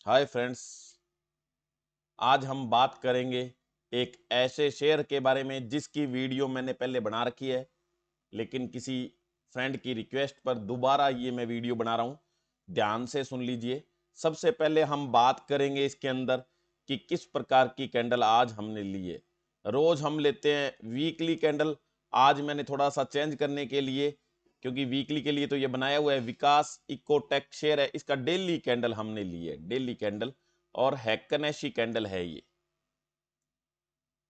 Hi friends, आज हम बात करेंगे एक ऐसे शेयर के बारे में जिसकी वीडियो मैंने पहले बना रखी है, लेकिन किसी फ्रेंड की रिक्वेस्ट पर दोबारा ये मैं वीडियो बना रहा हूँ। ध्यान से सुन लीजिए। सबसे पहले हम बात करेंगे इसके अंदर कि किस प्रकार की कैंडल आज हमने ली है। रोज हम लेते हैं वीकली कैंडल। आज मैंने थोड़ा सा चेंज करने के लिए, क्योंकि वीकली के लिए तो ये बनाया हुआ है विकास इकोटेक शेयर है, इसका डेली कैंडल हमने ली है, डेली कैंडल। और हैक्कनेशी कैंडल है ये।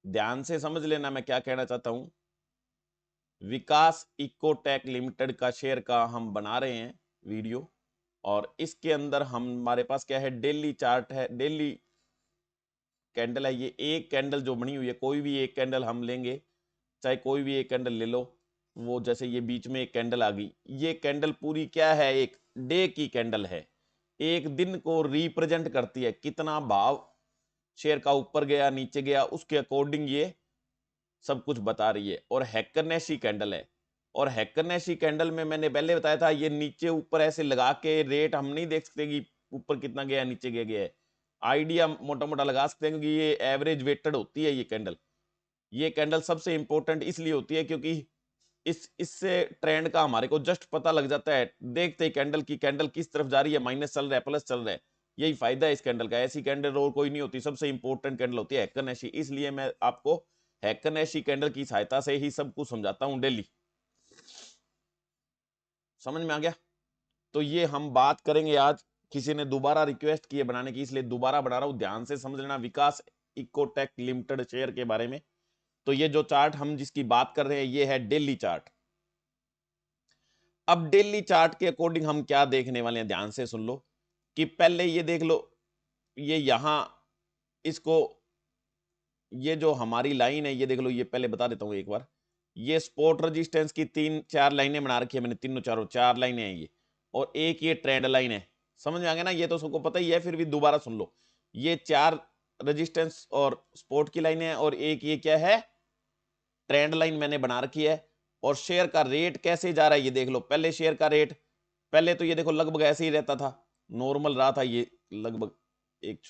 ध्यान से समझ लेना मैं क्या कहना चाहता हूं। विकास इकोटेक लिमिटेड का शेयर का हम बना रहे हैं वीडियो, और इसके अंदर हमारे पास क्या है, डेली चार्ट है, डेली कैंडल है। ये एक कैंडल जो बनी हुई है, कोई भी एक कैंडल हम लेंगे, चाहे कोई भी एक कैंडल ले लो। वो जैसे ये बीच में एक कैंडल आ गई, ये कैंडल पूरी क्या है, एक डे की कैंडल है। एक दिन को रिप्रेजेंट करती है, कितना भाव शेयर का ऊपर गया नीचे गया, उसके अकॉर्डिंग ये सब कुछ बता रही है। और हैकरनेसी कैंडल है। और हैकरनेसी कैंडल में मैंने पहले बताया था, ये नीचे ऊपर ऐसे लगा के रेट हम नहीं देख सकते कि ऊपर कितना गया नीचे गया है। आइडिया मोटा मोटा लगा सकते हैं, क्योंकि ये एवरेज वेटेड होती है ये कैंडल। ये कैंडल सबसे इंपॉर्टेंट इसलिए होती है क्योंकि इससे ट्रेंड का हमारे को जस्ट पता लग जाता है। देखते ही कैंडल की कैंडल किस तरफ जा रही है, माइनस चल रहा है प्लस चल रहा है, यही फायदा है इस कैंडल का। ऐसी कैंडल और कोई नहीं होती, सबसे इंपॉर्टेंट कैंडल होती है हैकरनेसी। इसलिए मैं आपको हैकरनेसी कैंडल की सहायता से ही सब कुछ समझाता हूं डेली। समझ में आ गया? तो ये हम बात करेंगे आज। किसी ने दोबारा रिक्वेस्ट की है बनाने की, इसलिए दोबारा बना रहा हूं। ध्यान से समझ लेना विकास इकोटेक लिमिटेड शेयर के बारे में। तो ये जो चार्ट हम जिसकी बात कर रहे हैं, ये है डेली चार्ट। अब डेली चार्ट के अकॉर्डिंग हम क्या देखने वाले हैं, ध्यान से सुन लो। कि पहले ये देख लो, ये यहां इसको, ये जो हमारी लाइन है, ये देख लो, ये पहले बता देता हूं एक बार। ये स्पोर्ट रेजिस्टेंस की तीन चार लाइनें बना रखी है मैंने, तीनों चारों चार लाइनें हैं ये। और एक ये ट्रेंड लाइन है। समझ में आ गया ना? ये तो सबको पता ही है, फिर भी दोबारा सुन लो। ये चार रेजिस्टेंस और स्पोर्ट की लाइनें हैं, और एक ये क्या है, ट्रेंड लाइन मैंने बना रखी है। और शेयर का रेट कैसे जा रहा है ये देख लो। पहले शेयर का रेट, पहले तो ये देखो लगभग ऐसे ही रहता था, नॉर्मल रहा था ये, लगभग एक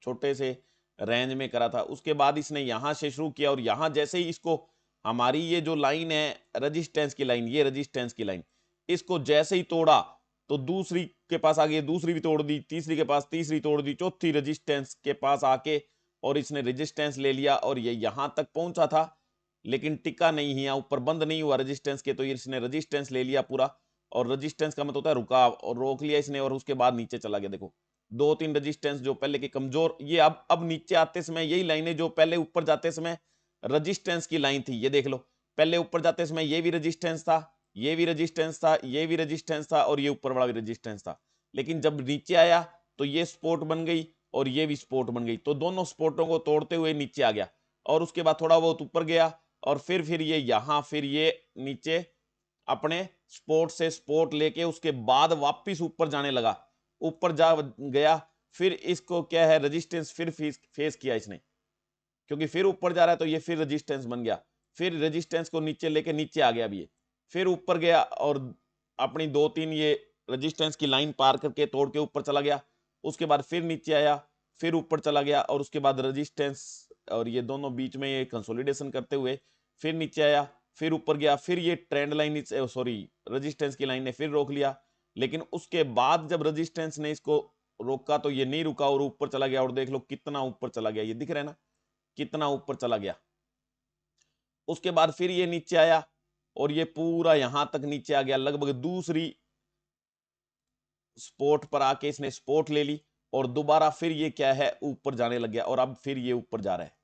छोटे से रेंज में करा था। उसके बाद इसने यहां से शुरू किया, और यहां जैसे ही इसको, हमारी ये जो लाइन है रेजिस्टेंस की लाइन, ये रेजिस्टेंस की लाइन, इसको जैसे ही तोड़ा तो दूसरी के पास आ गई, दूसरी भी तोड़ दी, तीसरी के पास तीसरी तोड़ दी, चौथी रेजिस्टेंस के पास आके और इसने रेजिस्टेंस ले लिया, और ये यहां तक पहुंचा था। लेकिन टिका नहीं है, ऊपर बंद नहीं हुआ रेजिस्टेंस के, तो इसने रेजिस्टेंस ले लिया पूरा। और रेजिस्टेंस का मतलब होता है रुका, और रोक लिया इसने, और उसके बाद नीचे चला गया। देखो दो तीन रेजिस्टेंस जो पहले के कमजोर, ये अब नीचे आते समय यही लाइनें जो पहले ऊपर जाते समय रेजिस्टेंस की लाइन थी, ये देख लो। पहले ऊपर जाते समय ये भी रेजिस्टेंस था, ये भी रेजिस्टेंस था, ये भी रेजिस्टेंस था, और ये ऊपर वाला भी रेजिस्टेंस था। लेकिन जब नीचे आया तो ये सपोर्ट बन गई, और ये भी सपोर्ट बन गई, तो दोनों सपोर्टों को तोड़ते हुए नीचे आ गया। और उसके बाद थोड़ा बहुत ऊपर गया, और फिर ये यहां, फिर ये नीचे अपने स्पोर्ट से स्पोर्ट लेके उसके बाद वापस ऊपर जाने लगा। ऊपर जा गया, फिर इसको क्या है, रेजिस्टेंस फिर फेस किया इसने, क्योंकि फिर ऊपर जा रहा है तो ये फिर रेजिस्टेंस बन गया। फिर रेजिस्टेंस को नीचे लेके नीचे आ गया अभी ये। फिर ऊपर गया, और अपनी दो तीन ये रेजिस्टेंस की लाइन पार करके तोड़ के ऊपर चला गया। उसके बाद फिर नीचे आया, फिर ऊपर चला गया, और उसके बाद रेजिस्टेंस और ये दोनों बीच में ये कंसोलिडेशन करते हुए फिर नीचे आया, फिर ऊपर गया। फिर ये ट्रेंड लाइन, सॉरी रेजिस्टेंस की लाइन ने फिर रोक लिया। लेकिन उसके बाद जब रेजिस्टेंस ने इसको रोका तो ये नहीं रुका, और ऊपर चला गया। और देख लो कितना ऊपर चला गया, ये दिख रहा है ना, कितना ऊपर चला गया। उसके बाद फिर ये नीचे आया, और ये पूरा यहां तक नीचे आ गया, लगभग दूसरी स्पोर्ट पर आके इसने स्पोर्ट ले ली, और दोबारा फिर ये क्या है, ऊपर जाने लग गया, और अब फिर ये ऊपर जा रहा है।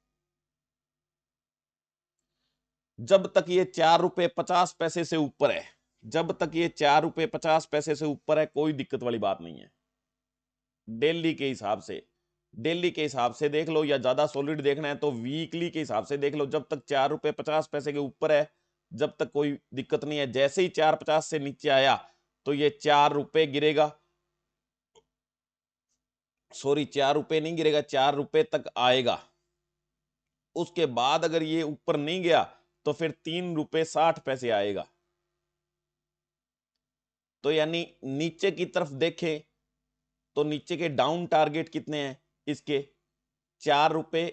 जब तक ये 4 रुपए 50 पैसे से ऊपर है, जब तक ये 4 रुपए 50 पैसे से ऊपर है, कोई दिक्कत वाली बात नहीं है। डेली के हिसाब से, डेली के हिसाब से देख लो, या ज्यादा सॉलिड देखना है तो वीकली के हिसाब से देख लो। जब तक 4 रुपए 50 पैसे के ऊपर है, जब तक कोई दिक्कत नहीं है। जैसे ही 4.50 से नीचे आया तो ये 4 रुपए गिरेगा, सॉरी 4 रुपए नहीं गिरेगा, 4 रुपए तक आएगा। उसके बाद अगर ये ऊपर नहीं गया तो फिर 3 रुपए 60 पैसे आएगा। तो यानी नीचे की तरफ देखें तो नीचे के डाउन टारगेट कितने हैं इसके, 4 रुपए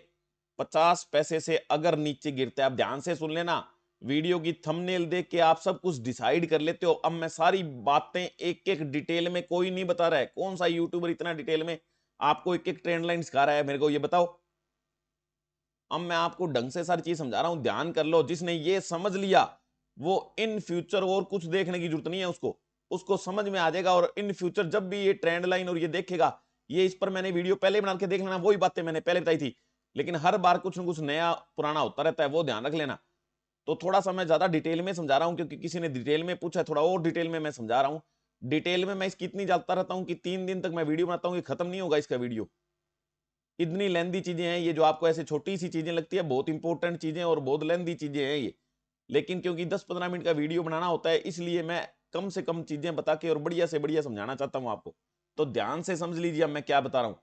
50 पैसे से अगर नीचे गिरता है, आप ध्यान से सुन लेना, वीडियो की थंबनेल देख के आप सब कुछ डिसाइड कर लेते हो। अब मैं सारी बातें एक एक डिटेल में, कोई नहीं बता रहा है, कौन सा यूट्यूबर इतना डिटेल में आपको एक एक ट्रेंड लाइन सिखा रहा है, मेरे को ये बताओ। अब मैं आपको ढंग से सारी चीज समझा रहा हूं, ध्यान कर लो। जिसने ये समझ लिया वो इन फ्यूचर और कुछ देखने की जरूरत नहीं है उसको, उसको समझ में आ जाएगा। और इन फ्यूचर जब भी ये ट्रेंड लाइन और ये देखेगा, ये इस पर मैंने वीडियो पहले बना के देख लेना, वही बातें मैंने पहले बताई थी, लेकिन हर बार कुछ ना कुछ नया पुराना होता रहता है, वो ध्यान रख लेना। तो थोड़ा सा मैं ज्यादा डिटेल में समझा रहा हूं क्योंकि किसी ने डिटेल में पूछा, थोड़ा और डिटेल में मैं समझा रहा हूं। डिटेल में मैं इसकी इतनी जाता रहता हूं कि 3 दिन तक मैं वीडियो बनाता हूं, कि खत्म नहीं होगा इसका वीडियो। इतनी लेंदी चीजें हैं ये, जो आपको ऐसे छोटी सी चीजें लगती है, बहुत इंपॉर्टेंट चीजें और बहुत लेंदी चीजें हैं ये। लेकिन क्योंकि 10-15 मिनट का वीडियो बनाना होता है, इसलिए मैं कम से कम चीजें बता के और बढ़िया से बढ़िया समझाना चाहता हूं आपको। तो ध्यान से समझ लीजिए अब मैं क्या बता रहा हूं।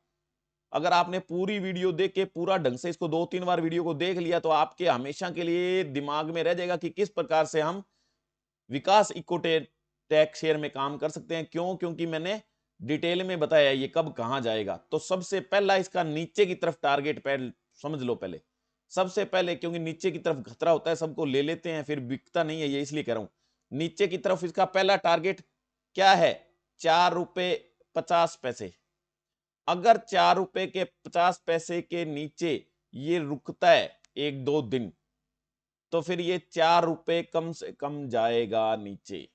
अगर आपने पूरी वीडियो देख के पूरा ढंग से इसको 2-3 बार वीडियो को देख लिया, तो आपके हमेशा के लिए दिमाग में रह जाएगा कि किस प्रकार से हम विकास इकोटेक शेयर में काम कर सकते हैं। क्यों? क्योंकि मैंने डिटेल में बताया ये कब कहां जाएगा। तो सबसे पहला इसका नीचे की तरफ टारगेट पहले समझ लो, पहले सबसे पहले, क्योंकि नीचे की तरफ खतरा होता है, सबको ले लेते हैं फिर बिकता नहीं है, ये इसलिए कह रहा हूं। नीचे की तरफ इसका पहला टारगेट क्या है? 4 रुपए 50 पैसे। अगर 4 रुपए के 50 पैसे के नीचे ये रुकता है 1-2 दिन, तो फिर ये 4 रुपए कम से कम जाएगा नीचे,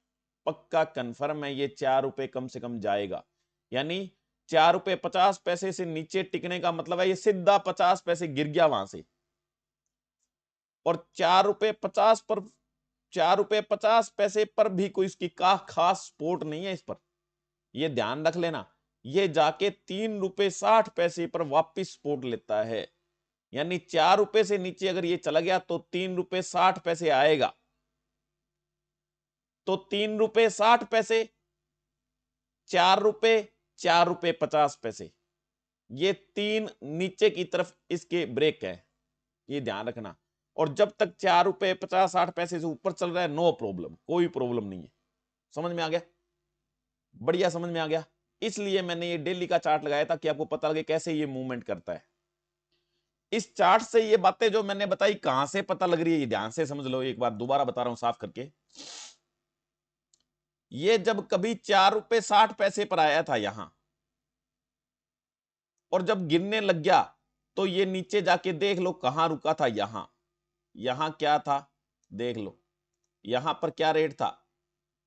पक्का कंफर्म है, ये 4 रुपए कम से कम जाएगा। यानी 4 रुपए 50 पैसे से नीचे टिकने का मतलब है ये सीधा 50 पैसे गिर गया वहां से। और 4 रुपए 50 पर 4 रुपए 50 पैसे पर भी कोई इसकी खास सपोर्ट नहीं है इस पर, ये ध्यान रख लेना। ये जाके 3 रुपए 60 पैसे पर वापिस सपोर्ट लेता है। यानी 4 रुपए से नीचे अगर ये चला गया तो 3 रुपए 60 पैसे आएगा। तो 3 रुपए 60 पैसे, 4 रुपए, 4 रुपए 50 पैसे, ये तीन नीचे की तरफ इसके ब्रेक है, ये ध्यान रखना। और जब तक 4 रुपए 50-60 पैसे से ऊपर चल रहा है, नो प्रॉब्लम, कोई प्रॉब्लम नहीं है। समझ में आ गया? बढ़िया समझ में आ गया। इसलिए मैंने ये डेली का चार्ट लगाया ताकि आपको पता लगे कैसे ये मूवमेंट करता है। इस चार्ट से ये बातें जो मैंने बताई कहां से पता लग रही है, ये ध्यान से समझ लो। एक बार दोबारा बता रहा हूं साफ करके, ये जब कभी 4 रुपए 60 पैसे पर आया था यहां, और जब गिरने लग गया, तो ये नीचे जाके देख लो कहां रुका था। यहां, यहां क्या था देख लो, यहां पर क्या रेट था?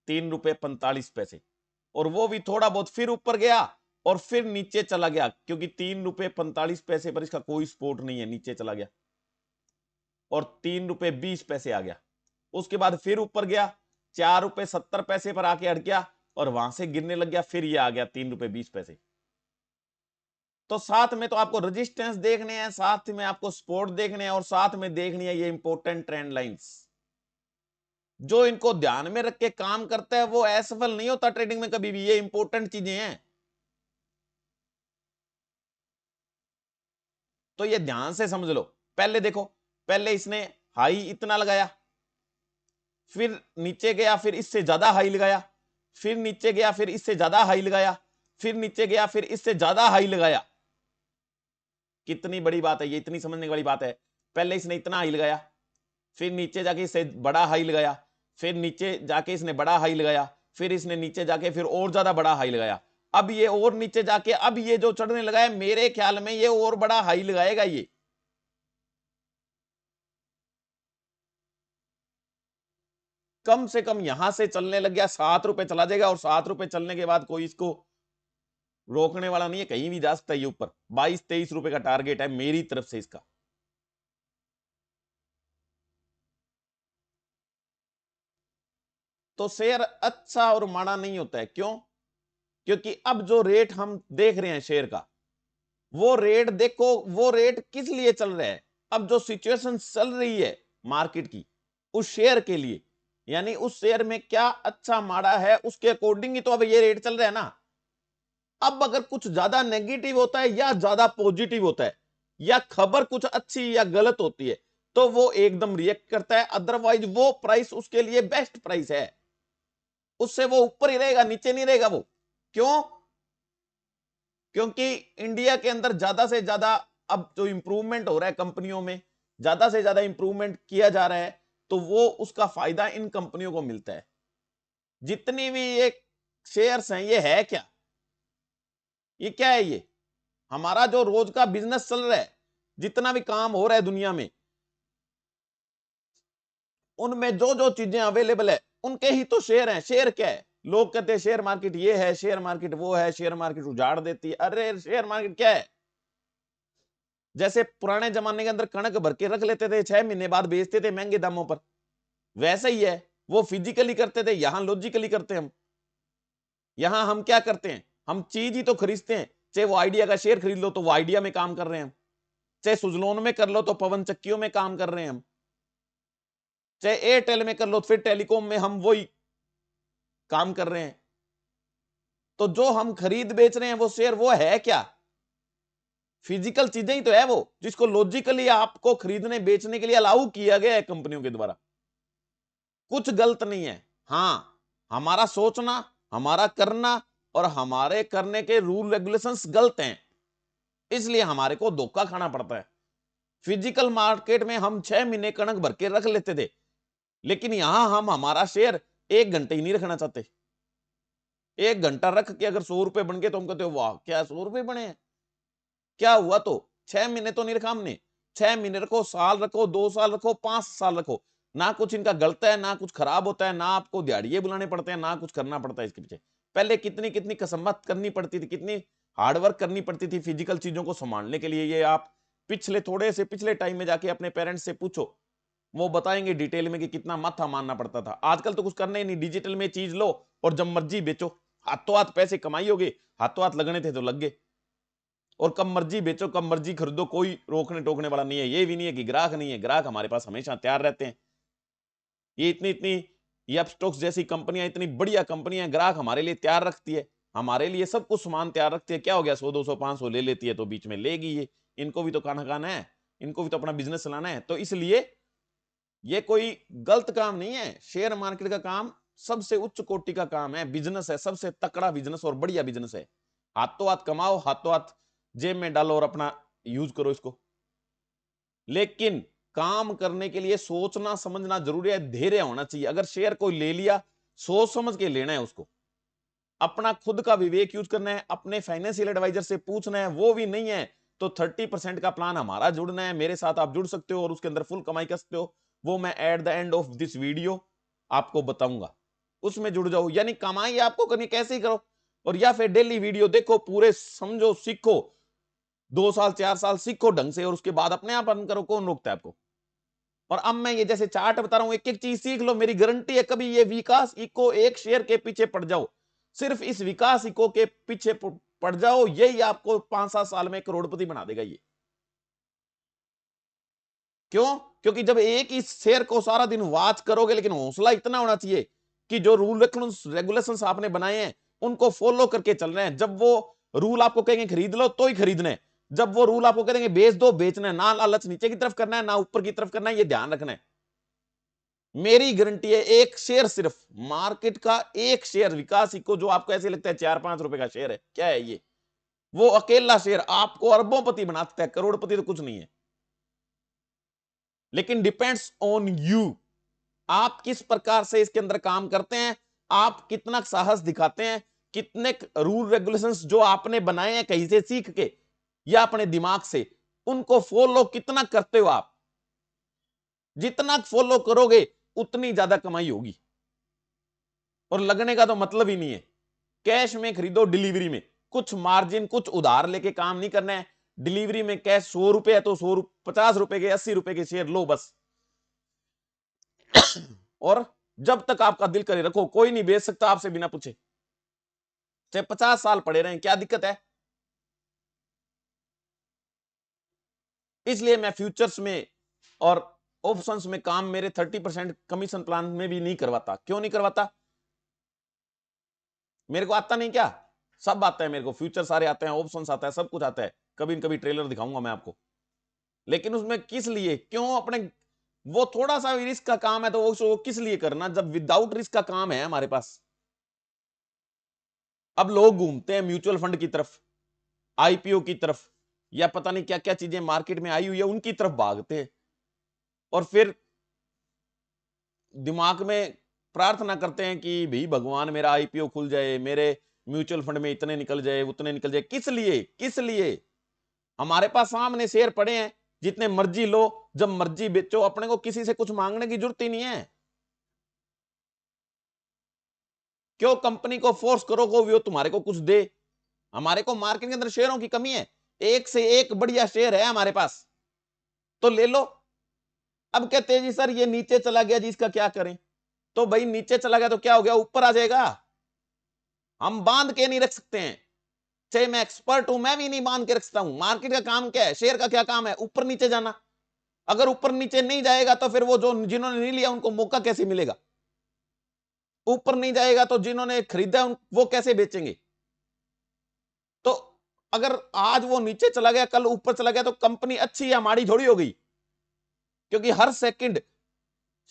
3 रुपए 45 पैसे। और वो भी थोड़ा बहुत फिर ऊपर गया और फिर नीचे चला गया, क्योंकि 3 रुपए 45 पैसे पर इसका कोई सपोर्ट नहीं है, नीचे चला गया और 3 रुपए 20 पैसे आ गया। उसके बाद फिर ऊपर गया, 4 रुपए 70 पैसे पर आके अड़ गया और वहां से गिरने लग गया, फिर ये आ गया 3 रुपए 20 पैसे। तो साथ में तो आपको रेजिस्टेंस देखने हैं, साथ में आपको सपोर्ट देखने हैं, और साथ में देखनी है ये इंपॉर्टेंट ट्रेंड लाइंस। जो इनको ध्यान में रख के काम करता है वो असफल नहीं होता ट्रेडिंग में कभी भी। ये इंपॉर्टेंट चीजें हैं, तो ये ध्यान से समझ लो। पहले देखो, पहले इसने हाई इतना लगाया, फिर नीचे गया, फिर इससे ज्यादा हाई लगाया, फिर नीचे गया, फिर इससे ज्यादा हाई लगाया, फिर नीचे गया, फिर इससे ज्यादा हाई लगाया। कितनी बड़ी बात है ये, इतनी समझने वाली बात है। पहले इसने इतना हाई लगाया, फिर नीचे जाके इससे बड़ा हाई लगाया, फिर नीचे जाके इसने बड़ा हाई लगाया, फिर इसने नीचे जाके फिर और ज्यादा बड़ा हाई लगाया। अब ये और नीचे जाके अब ये जो चढ़ने लगा है, मेरे ख्याल में ये और बड़ा हाई लगाएगा। ये कम से कम यहां से चलने लग गया, 7 रुपए चला जाएगा, और 7 रुपए चलने के बाद कोई इसको रोकने वाला नहीं है, कहीं भी जा सकता है। ये ऊपर 22-23 रुपए का टारगेट है मेरी तरफ से इसका। तो शेयर अच्छा और माड़ा नहीं होता है। क्यों? क्योंकि अब जो रेट हम देख रहे हैं शेयर का, वो रेट देखो, वो रेट किस लिए चल रहा है। अब जो सिचुएशन चल रही है मार्केट की उस शेयर के लिए, यानी उस शेयर में क्या अच्छा माड़ा है उसके अकॉर्डिंग ही तो अब ये रेट चल रहा है ना। अब अगर कुछ ज्यादा नेगेटिव होता है या ज्यादा पॉजिटिव होता है, या खबर कुछ अच्छी या गलत होती है, तो वो एकदम रिएक्ट करता है। अदरवाइज वो प्राइस उसके लिए बेस्ट प्राइस है, उससे वो ऊपर ही रहेगा, नीचे नहीं रहेगा वो। क्यों? क्योंकि इंडिया के अंदर ज्यादा से ज्यादा अब जो इंप्रूवमेंट हो रहा है कंपनियों में, ज्यादा से ज्यादा इंप्रूवमेंट किया जा रहा है, तो वो उसका फायदा इन कंपनियों को मिलता है। जितनी भी ये शेयर्स हैं, ये है क्या? ये क्या है? ये हमारा जो रोज का बिजनेस चल रहा है, जितना भी काम हो रहा है दुनिया में, उनमें जो जो चीजें अवेलेबल है उनके ही तो शेयर हैं। शेयर क्या है? लोग कहते हैं शेयर मार्केट ये है, शेयर मार्केट वो है, शेयर मार्केट उजाड़ देती है। अरे शेयर मार्केट क्या है? जैसे पुराने जमाने के अंदर कणक भर के रख लेते थे, 6 महीने बाद बेचते थे महंगे दामों पर, वैसा ही है। वो फिजिकली करते थे, यहां लॉजिकली करते हैं हम। यहां हम क्या करते हैं? हम चीज ही तो खरीदते हैं। चाहे वो आइडिया का शेयर खरीद लो तो वो आइडिया में काम कर रहे हैं हम, चाहे सुजलोन में कर लो तो पवन चक्कियों में काम कर रहे हैं हम, चाहे एयरटेल में कर लो तो फिर टेलीकॉम में हम वही काम कर रहे हैं। तो जो हम खरीद बेच रहे हैं वो शेयर, वो है क्या? फिजिकल चीजें ही तो है वो, जिसको लॉजिकली आपको खरीदने बेचने के लिए अलाउ किया गया है कंपनियों के द्वारा। कुछ गलत नहीं है। हां, हमारा सोचना, हमारा करना और हमारे करने के रूल रेगुलेशंस गलत हैं, इसलिए हमारे को धोखा खाना पड़ता है। फिजिकल मार्केट में हम 6 महीने कणक भर के रख लेते थे, लेकिन यहां हम हमारा शेयर 1 घंटे ही नहीं रखना चाहते। 1 घंटा रख के अगर 100 रुपए बन गए तो हम कहते हो वाह क्या 100 रुपए बने हैं, क्या हुआ? तो 6 महीने तो नहीं रखा हमने। 6 महीने रखो, साल रखो, 2 साल रखो, 5 साल रखो, ना कुछ इनका गलता है, ना कुछ खराब होता है, ना आपको दिहाड़िए बुलाने पड़ते हैं, ना कुछ करना पड़ता है इसके पीछे। पहले कितनी कितनी कसमत करनी पड़ती थी, कितनी हार्डवर्क करनी पड़ती थी फिजिकल चीजों को संभालने के लिए। ये आप पिछले थोड़े से पिछले टाइम में जाके अपने पेरेंट्स से पूछो, वो बताएंगे डिटेल में कि कितना माथा मारना पड़ता था। आजकल तो कुछ करना ही नहीं, डिजिटल में चीज लो और जब मर्जी बेचो, हाथों हाथ पैसे कमाई होगे, हाथों हाथ लगने थे तो लग गए, और कब मर्जी बेचो, कब मर्जी खरीदो, कोई रोकने टोकने वाला नहीं है। ये भी नहीं है कि ग्राहक नहीं है, ग्राहक हमारे पास हमेशा तैयार रहते हैं। ये इतनी इतनी ये अपस्टॉक्स जैसी कंपनियां, इतनी बढ़िया कंपनियां ग्राहक हमारे लिए तैयार रखती है, हमारे लिए सब कुछ सामान तैयार रखती है। क्या हो गया, 100 200 500 ले लेती है तो बीच में लेगी। ये इनको भी तो खाना खाना है, इनको भी तो अपना बिजनेस चलाना है। तो इसलिए ये कोई गलत काम नहीं है। शेयर मार्केट का काम सबसे उच्च कोटि का काम है, बिजनेस है, सबसे तकड़ा बिजनेस और बढ़िया बिजनेस है। हाथों हाथ कमाओ, हाथों हाथ जेब में डालो और अपना यूज करो इसको। लेकिन काम करने के लिए सोचना समझना जरूरी है, धैर्य होना चाहिए। अगर शेयर कोई ले लिया, सोच समझ के लेना है उसको, अपना खुद का विवेक यूज करना है, अपने फाइनेंशियल एडवाइजर से पूछना है। वो भी नहीं है तो 30% का प्लान हमारा जुड़ना है, मेरे साथ आप जुड़ सकते हो और उसके अंदर फुल कमाई कर सकते हो। वो मैं at the end of this video आपको बताऊंगा, उसमें जुड़ जाओ। यानी कमाई आपको करनी, कैसे ही करो, और या फिर डेली वीडियो देखो, पूरे समझो, सीखो, 2 साल 4 साल सीखो ढंग से, और उसके बाद अपने आप अर्न करो। कौन रोकता है आपको? और अब मैं ये जैसे चार्ट बता रहा हूं, एक एक चीज सीख लो, मेरी गारंटी है कभी ये विकास इको एक शेयर के पीछे पड़ जाओ, सिर्फ इस विकास इको के पीछे पड़ जाओ, यही आपको 5-7 साल में करोड़पति बना देगा। ये क्यों? क्योंकि जब एक ही शेयर को सारा दिन वॉच करोगे, लेकिन हौसला इतना होना चाहिए कि जो रूल रेगुलेशंस आपने बनाए हैं उनको फॉलो करके चल रहे हैं। जब वो रूल आपको कहेंगे खरीद लो तो ही खरीदना है, जब वो रूल आपको कहेंगे बेच दो बेचना है। ना लालच नीचे की तरफ करना है, ना ऊपर की तरफ करना है, ये ध्यान रखना है। मेरी गारंटी है, एक शेयर, सिर्फ मार्केट का एक शेयर विकास इको, जो आपको ऐसे लगता है 4-5 रुपए का शेयर है, क्या है ये? वो अकेला शेयर आपको अरबोंपति बना सकता है, करोड़पति तो कुछ नहीं है। लेकिन डिपेंड्स ऑन यू, आप किस प्रकार से इसके अंदर काम करते हैं, आप कितना साहस दिखाते हैं, कितने रूल रेगुलेशंस जो आपने बनाए हैं कहीं से सीख के या अपने दिमाग से, उनको फॉलो कितना करते हो आप। जितना फॉलो करोगे उतनी ज्यादा कमाई होगी, और लगने का तो मतलब ही नहीं है। कैश में खरीदो, डिलीवरी में कुछ मार्जिन, कुछ उधार लेके काम नहीं करना है। डिलीवरी में कैश 100 रुपए है तो 50 रुपए के, 80 रुपए के शेयर लो बस। और जब तक आपका दिल करे रखो, कोई नहीं बेच सकता आपसे बिना पूछे, चाहे 50 साल पड़े रहें, क्या दिक्कत है? इसलिए मैं फ्यूचर्स में और ऑप्शंस में काम मेरे 30% कमीशन प्लान में भी नहीं करवाता। क्यों नहीं करवाता? मेरे को आता नहीं क्या? सब आता है मेरे को, फ्यूचर सारे आते हैं, ऑप्शंस आता है, सब कुछ आता है। कभी न कभी ट्रेलर दिखाऊंगा मैं आपको, लेकिन उसमें किस लिए, क्यों अपने, वो थोड़ा सा रिस्क का काम है तो वो किस लिए करना जब विदाउट रिस्क का काम है हमारे पास। अब लोग घूमते हैं म्यूचुअल फंड की तरफ, आईपीओ की तरफ, या पता नहीं क्या क्या चीजें मार्केट में आई हुई है उनकी तरफ भागते हैं, और फिर दिमाग में प्रार्थना करते हैं कि भाई भगवान मेरा आईपीओ खुल जाए, मेरे म्यूचुअल फंड में इतने निकल जाए, उतने निकल जाए। किस लिए, किस लिए? हमारे पास सामने शेयर पड़े हैं, जितने मर्जी लो, जब मर्जी बेचो, अपने को किसी से कुछ मांगने की जरूरत ही नहीं है। क्यों कंपनी को फोर्स करोगे वो तुम्हारे को कुछ दे? हमारे को मार्केट के अंदर शेयरों की कमी है, एक से एक बढ़िया शेयर है हमारे पास, तो ले लो। अब कहते हैं जी सर ये नीचे चला गया जी, इसका क्या करें? तो भाई नीचे चला गया तो क्या हो गया, ऊपर आ जाएगा। हम बांध के नहीं रख सकते हैं, चाहे मैं एक्सपर्ट हूं, मैं भी नहीं बांध के रख सकता हूं। मार्केट का काम क्या है, शेयर का क्या काम है, ऊपर नीचे जाना। अगर ऊपर नीचे नहीं जाएगा तो फिर वो जो जिन्होंने नहीं लिया उनको मौका कैसे मिलेगा? ऊपर नहीं जाएगा तो जिन्होंने खरीदा वो कैसे बेचेंगे? तो अगर आज वो नीचे चला गया, कल ऊपर चला गया, तो कंपनी अच्छी या माड़ी थोड़ी हो गई, क्योंकि हर सेकंड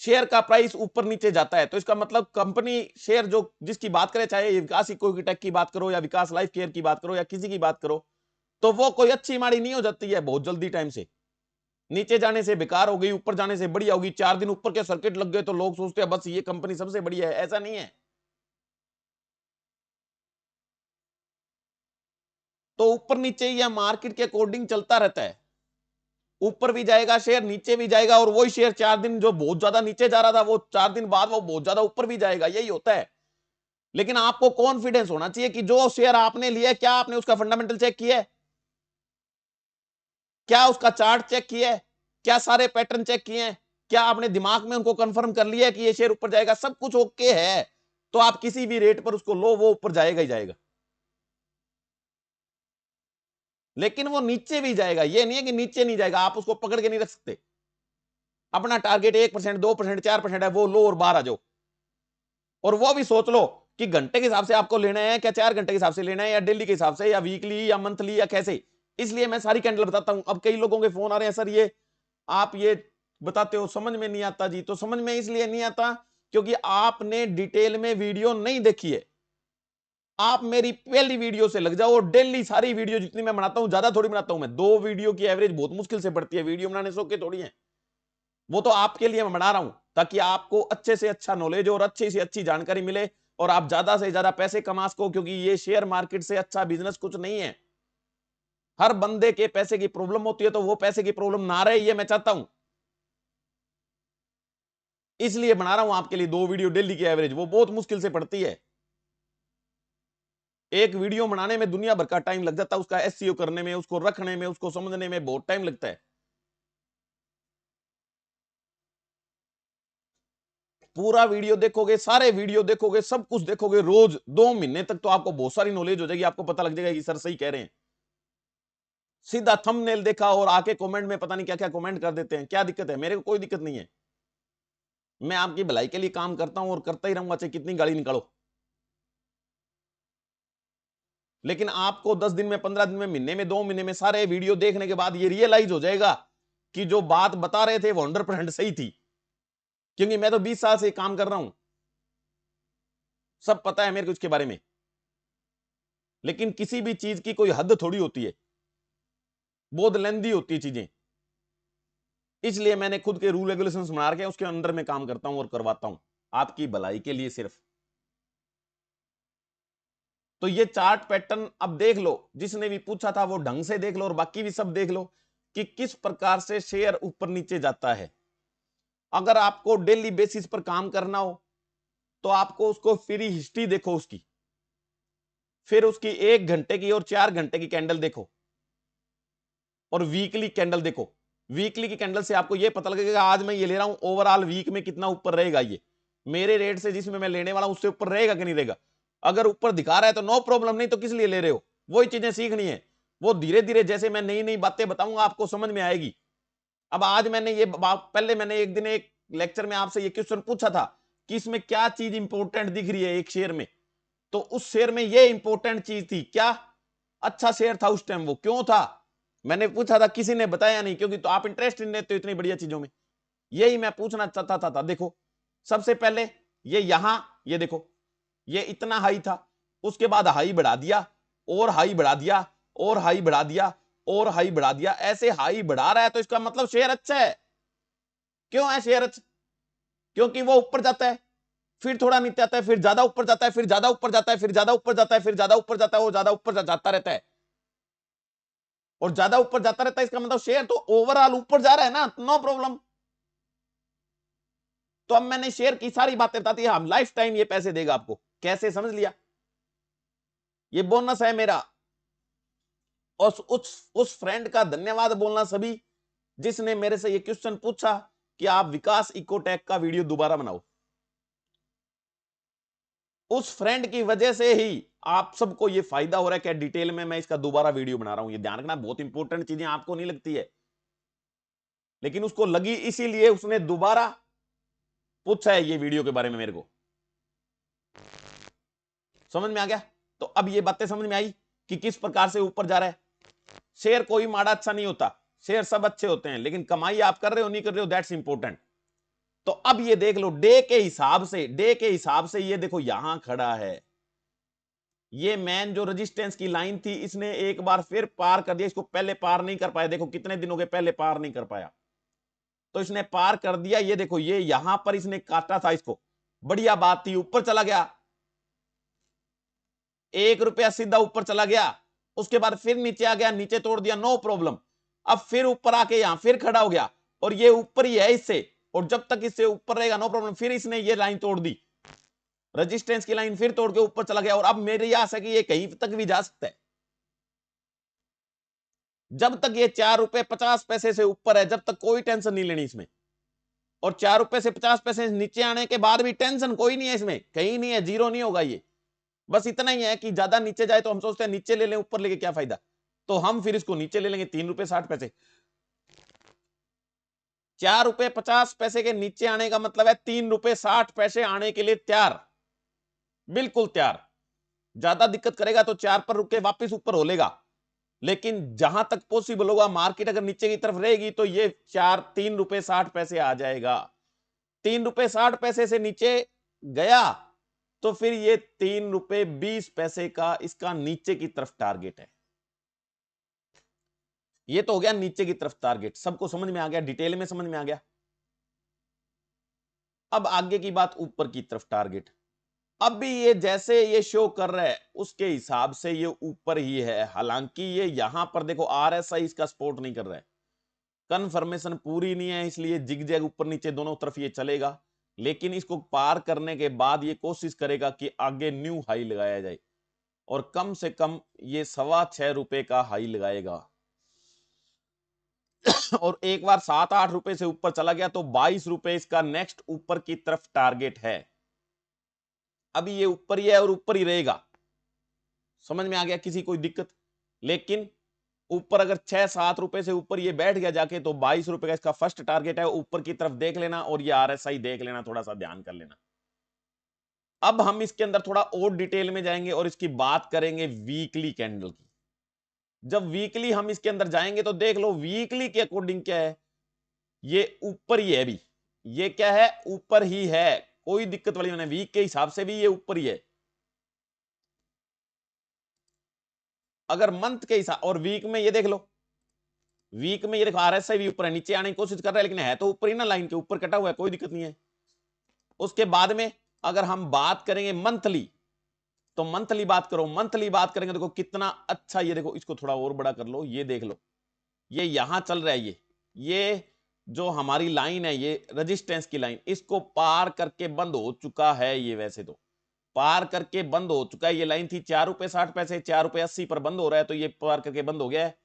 शेयर का प्राइस ऊपर नीचे जाता है। तो इसका मतलब कंपनी शेयर जो जिसकी बात करें, चाहे विकास इको टेक की बात करो या विकास लाइफ केयर की बात करो या किसी की बात करो, तो वो कोई अच्छी माड़ी नहीं हो जाती है बहुत जल्दी टाइम से। नीचे जाने से बेकार हो गई, ऊपर जाने से बढ़िया होगी। 4 दिन ऊपर के सर्किट लग गए तो लोग सोचते हैं बस ये कंपनी सबसे बढ़िया है, ऐसा नहीं है। तो ऊपर नीचे या मार्केट के अकॉर्डिंग चलता रहता है, ऊपर भी जाएगा शेयर, नीचे भी जाएगा, और वही शेयर 4 दिन जो बहुत ज्यादा नीचे जा रहा था वो 4 दिन बाद वो बहुत ज्यादा ऊपर भी जाएगा, यही होता है। लेकिन आपको कॉन्फिडेंस होना चाहिए कि जो शेयर आपने लिया है, क्या आपने उसका फंडामेंटल चेक किया है, क्या उसका चार्ट चेक किया है, क्या सारे पैटर्न चेक किए हैं, क्या आपने दिमाग में उनको कंफर्म कर लिया है कि ये शेयर ऊपर जाएगा, सब कुछ ओके है, तो आप किसी भी रेट पर उसको लो, वो ऊपर जाएगा ही जाएगा। लेकिन वो नीचे भी जाएगा, ये नहीं है कि नीचे नहीं जाएगा, आप उसको पकड़ के नहीं रख सकते। अपना टारगेट 1%, 2%, 4% है, वो लो और बाहर आ जाओ। और वो भी सोच लो कि घंटे के हिसाब से आपको लेना है, क्या 4 घंटे के हिसाब से लेना है, या डेली के हिसाब से, या वीकली, या मंथली, या कैसे। इसलिए मैं सारी कैंडल बताता हूं। अब कई लोगों के फोन आ रहे हैं, सर ये आप ये बताते हो समझ में नहीं आता जी। तो समझ में इसलिए नहीं आता क्योंकि आपने डिटेल में वीडियो नहीं देखी है। आप मेरी पहली वीडियो से लग जाओ, डेली सारी वीडियो जितनी मैं बनाता हूं, ज्यादा थोड़ी बनाता हूं मैं, 2 वीडियो की एवरेज बहुत मुश्किल से बढ़ती है। वीडियो बनाने सौ के थोड़ी है, वो तो आपके लिए मैं बना रहा हूं ताकि आपको अच्छे से अच्छा नॉलेज और अच्छी से अच्छी जानकारी मिले और आप ज्यादा से ज्यादा पैसे कमा सको। क्योंकि ये शेयर मार्केट से अच्छा बिजनेस कुछ नहीं है। हर बंदे के पैसे की प्रॉब्लम होती है, तो वो पैसे की प्रॉब्लम ना रहे, ये मैं चाहता हूं। इसलिए बना रहा हूं आपके लिए 2 वीडियो डेली की एवरेज, वो बहुत मुश्किल से पड़ती है। एक वीडियो बनाने में दुनिया भर का टाइम लग जाता है, उसका एसईओ करने में, उसको रखने में, उसको समझने में बहुत टाइम लगता है। पूरा वीडियो देखोगे, सारे वीडियो देखोगे, सब कुछ देखोगे रोज 2 महीने तक, तो आपको बहुत सारी नॉलेज हो जाएगी। आपको पता लग जाएगा कि सर सही कह रहे हैं। सीधा थंबनेल देखा और आके कमेंट में पता नहीं क्या क्या कमेंट कर देते हैं। क्या दिक्कत है? मेरे को कोई दिक्कत नहीं है, मैं आपकी भलाई के लिए काम करता हूं और करता ही रहूंगा, चाहे कितनी गाली निकालो। लेकिन आपको 10 दिन में, 15 दिन में, महीने में, 2 महीने में सारे वीडियो देखने के बाद ये रियलाइज हो जाएगा कि जो बात बता रहे थे वो 100% सही थी। क्योंकि मैं तो 20 साल से काम कर रहा हूं, सब पता है मेरे को इसके बारे में। लेकिन किसी भी चीज की कोई हद थोड़ी होती है, बहुत लेंदी होती है चीजें। इसलिए मैंने खुद के रूल रेगुलेशंस बना रखे हैं, उसके अंदर में काम करता हूं और करवाता हूं आपकी भलाई के लिए सिर्फ। तो ये चार्ट पैटर्न अब देख लो, जिसने भी पूछा था वो ढंग से देख लो, और बाकी भी सब देख लो कि किस प्रकार से शेयर ऊपर नीचे जाता है। अगर आपको डेली बेसिस पर काम करना हो तो आपको उसको फ्री हिस्ट्री देखो उसकी, फिर उसकी 1 घंटे की और 4 घंटे की कैंडल देखो, और वीकली कैंडल देखो। वीकली की कैंडल से आपको यह पता लगेगा आज मैं ये ले रहा हूं, ओवरऑल वीक में कितना ऊपर रहेगा, ये मेरे रेट से जिसमें मैं लेने वाला हूं उससे ऊपर रहेगा कि नहीं रहेगा। अगर ऊपर दिखा रहा है तो नो प्रॉब्लम, नहीं तो किस लिए ले रहे हो। वही चीजें सीखनी है, वो धीरे धीरे जैसे मैं नई नई बातें बताऊंगा आपको समझ में आएगी। अब आज मैंने ये पहले मैंने एक दिन एक लेक्चर में आपसे ये क्वेश्चन पूछा था कि इसमें क्या चीज इंपॉर्टेंट दिख रही है एक शेयर में, तो उस शेयर में ये इंपॉर्टेंट चीज थी। क्या? अच्छा शेयर था उस टाइम, वो क्यों था मैंने पूछा था, किसी ने बताया नहीं, क्योंकि तो आप इंटरेस्ट नहीं लेते हो इतनी बढ़िया चीजों में। यही मैं पूछना चाहता था। देखो सबसे पहले ये यहां, ये देखो ये इतना हाई था, उसके बाद हाई बढ़ा दिया और हाई बढ़ा दिया, और हाई बढ़ा दिया और हाई बढ़ा दिया, ऐसे हाई बढ़ा रहा है तो इसका मतलब शेयर अच्छा है। क्यों है शेयर अच्छा? क्योंकि वो ऊपर जाता है, फिर थोड़ा नीचे आता है, फिर ज्यादा ऊपर जाता है, फिर ज्यादा ऊपर जाता है, फिर ज्यादा ऊपर जाता है, फिर ज्यादा ऊपर जाता है, वो ज्यादा ऊपर जाता रहता है और ज्यादा ऊपर जाता रहता है। इसका मतलब शेयर तो ओवरऑल ऊपर जा रहा है ना, नो प्रॉब्लम। तो अब मैंने शेयर की सारी बातें बता दी, हम लाइफ टाइम ये पैसे देगा आपको। कैसे, समझ लिया? ये बोनस है मेरा। और उस फ्रेंड का धन्यवाद बोलना सभी जिसने मेरे से ये क्वेश्चन पूछा कि आप विकास इकोटेक का वीडियो दोबारा बनाओ। उस फ्रेंड की वजह से ही आप सबको ये फायदा हो रहा है कि डिटेल में मैं इसका दोबारा वीडियो बना रहा हूं। ये ध्यान रखना, बहुत इंपॉर्टेंट चीजें आपको नहीं लगती है, लेकिन उसको लगी, इसीलिए उसने दोबारा पूछा है ये वीडियो के बारे में मेरे को। समझ में आ गया? तो अब ये बातें समझ में आई कि किस प्रकार से ऊपर जा रहा है। शेयर कोई माड़ा अच्छा नहीं होता, शेयर सब अच्छे होते हैं, लेकिन कमाई आप कर रहे हो नहीं कर रहे हो, दैट्स इंपॉर्टेंट। तो अब ये देख लो डे के हिसाब से, डे के हिसाब से ये देखो यहां खड़ा है, ये मैन जो रेजिस्टेंस की लाइन थी इसने एक बार फिर पार कर दिया। इसको पहले पार नहीं कर पाया, देखो कितने दिन हो गए पहले पार नहीं कर पाया, तो इसने पार कर दिया। ये देखो ये यहां पर इसने काटा था इसको, बढ़िया बात थी, ऊपर चला गया, 1 रुपया सीधा ऊपर चला गया, उसके बाद फिर नीचे आ गया, नीचे तोड़ दिया, नो प्रॉब्लम। अब फिर ऊपर आके यहां फिर खड़ा हो गया और ये ऊपर ही है इससे, और जब तक इससे ऊपर रहेगा नो प्रॉब्लम। फिर इसने ये लाइन तोड़ दी, रेजिस्टेंस की लाइन फिर तोड़ के ऊपर चला गया, और अब मेरी आशा है कि ये कहीं तक भी जा सकता है। जब तक ये 4 रुपए 50 पैसे से ऊपर है, जब तक कोई टेंशन नहीं लेनी इसमें। और 4 रुपए से 50 पैसे नीचे आने के बाद भी टेंशन कोई नहीं है इसमें, कहीं नहीं है, जीरो नहीं होगा ये। बस इतना ही है कि ज्यादा नीचे जाए तो हम सोचते हैं नीचे ले लें, ऊपर लेके क्या फायदा, तो हम फिर इसको नीचे ले लेंगे 3 रुपए 60 पैसे। 4 रुपए 50 पैसे के नीचे आने का मतलब है 3 रुपए 60 पैसे आने के लिए तैयार, बिल्कुल तैयार। ज्यादा दिक्कत करेगा तो 4 पर रुक के वापिस ऊपर हो लेगा, लेकिन जहां तक पॉसिबल होगा, मार्केट अगर नीचे की तरफ रहेगी तो ये 3 रुपए 60 पैसे आ जाएगा। 3 रुपए 60 पैसे से नीचे गया तो फिर ये 3 रुपए 20 पैसे का इसका नीचे की तरफ टारगेट है। ये तो हो गया नीचे की तरफ टारगेट, सबको समझ में आ गया, डिटेल में समझ में आ गया। अब आगे की बात, ऊपर की तरफ टारगेट। अब भी ये जैसे ये शो कर रहा है उसके हिसाब से ये ऊपर ही है, हालांकि ये यहां पर देखो आरएसआई इसका सपोर्ट नहीं कर रहा है, कंफर्मेशन पूरी नहीं है, इसलिए जिगजैग ऊपर नीचे दोनों तरफ ये चलेगा। लेकिन इसको पार करने के बाद ये कोशिश करेगा कि आगे न्यू हाई लगाया जाए, और कम से कम ये 6.25 रुपए का हाई लगाएगा। और एक बार 7-8 रुपए से ऊपर चला गया तो 22 रुपए इसका नेक्स्ट ऊपर की तरफ टारगेट है। अभी ये ऊपर ही है और ऊपर ही रहेगा, समझ में आ गया? किसी कोई दिक्कत? लेकिन ऊपर अगर 6-7 रुपए से ऊपर ये बैठ गया जाके तो 22 रुपए का इसका फर्स्ट टारगेट है, ऊपर की तरफ देख लेना, और ये आरएसआई देख लेना, थोड़ा सा ध्यान कर लेना। अब हम इसके अंदर थोड़ा और डिटेल में जाएंगे और इसकी बात करेंगे वीकली कैंडल की। जब वीकली हम इसके अंदर जाएंगे तो देख लो वीकली के अकॉर्डिंग क्या है, ये ऊपर ही है अभी, ये क्या है, ऊपर ही है, कोई दिक्कत वाली नहीं, वीक के हिसाब से भी ये ऊपर ही है। अगर मंथ के हिसाब और वीक में ये देख लो, वीक में ये देखो आरएसआई भी ऊपर है, नीचे आने की कोशिश कर रहा है लेकिन है तो ऊपर ही ना, लाइन के ऊपर कटा हुआ है, कोई दिक्कत नहीं है। उसके बाद में अगर हम बात करेंगे मंथली, तो मंथली बात करो, मंथली बात करेंगे, देखो कितना अच्छा, ये देखो इसको थोड़ा और बड़ा कर लो, ये देख लो, ये यहां चल रहा है, ये जो हमारी लाइन है, ये रेजिस्टेंस की लाइन, इसको पार करके बंद हो चुका है। ये वैसे तो पार करके बंद हो चुका है, ये लाइन थी 4 रुपए 60 पैसे, 4 रुपए 80 पर बंद हो रहा है, तो ये पार करके बंद हो गया है,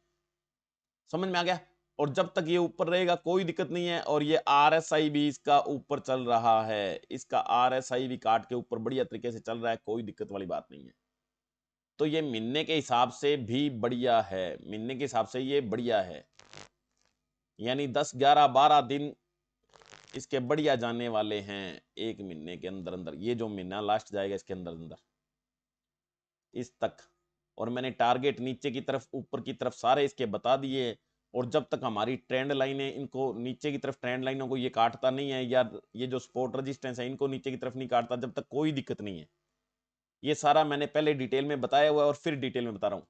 समझ में आ गया? और जब तक ये ऊपर रहेगा कोई दिक्कत नहीं है। और ये आरएसआई भी इसका ऊपर चल रहा है, इसका आरएसआई भी काट के ऊपर बढ़िया तरीके से चल रहा है, कोई दिक्कत वाली बात नहीं है। तो ये महीने के हिसाब से भी बढ़िया है, महीने के हिसाब से ये बढ़िया है, यानी 10 11 12 दिन इसके बढ़िया जाने वाले हैं एक महीने के अंदर अंदर। ये जो महीना लास्ट जाएगा इसके अंदर अंदर इस तक, और मैंने टारगेट नीचे की तरफ ऊपर की तरफ सारे इसके बता दिए। और जब तक हमारी ट्रेंड लाइन है, इनको नीचे की तरफ ट्रेंड लाइनों को ये काटता नहीं है, या ये जो सपोर्ट रेजिस्टेंस है इनको नीचे की तरफ नहीं काटता, जब तक कोई दिक्कत नहीं है। ये सारा मैंने पहले डिटेल में बताया हुआ है और फिर डिटेल में बता रहा हूं।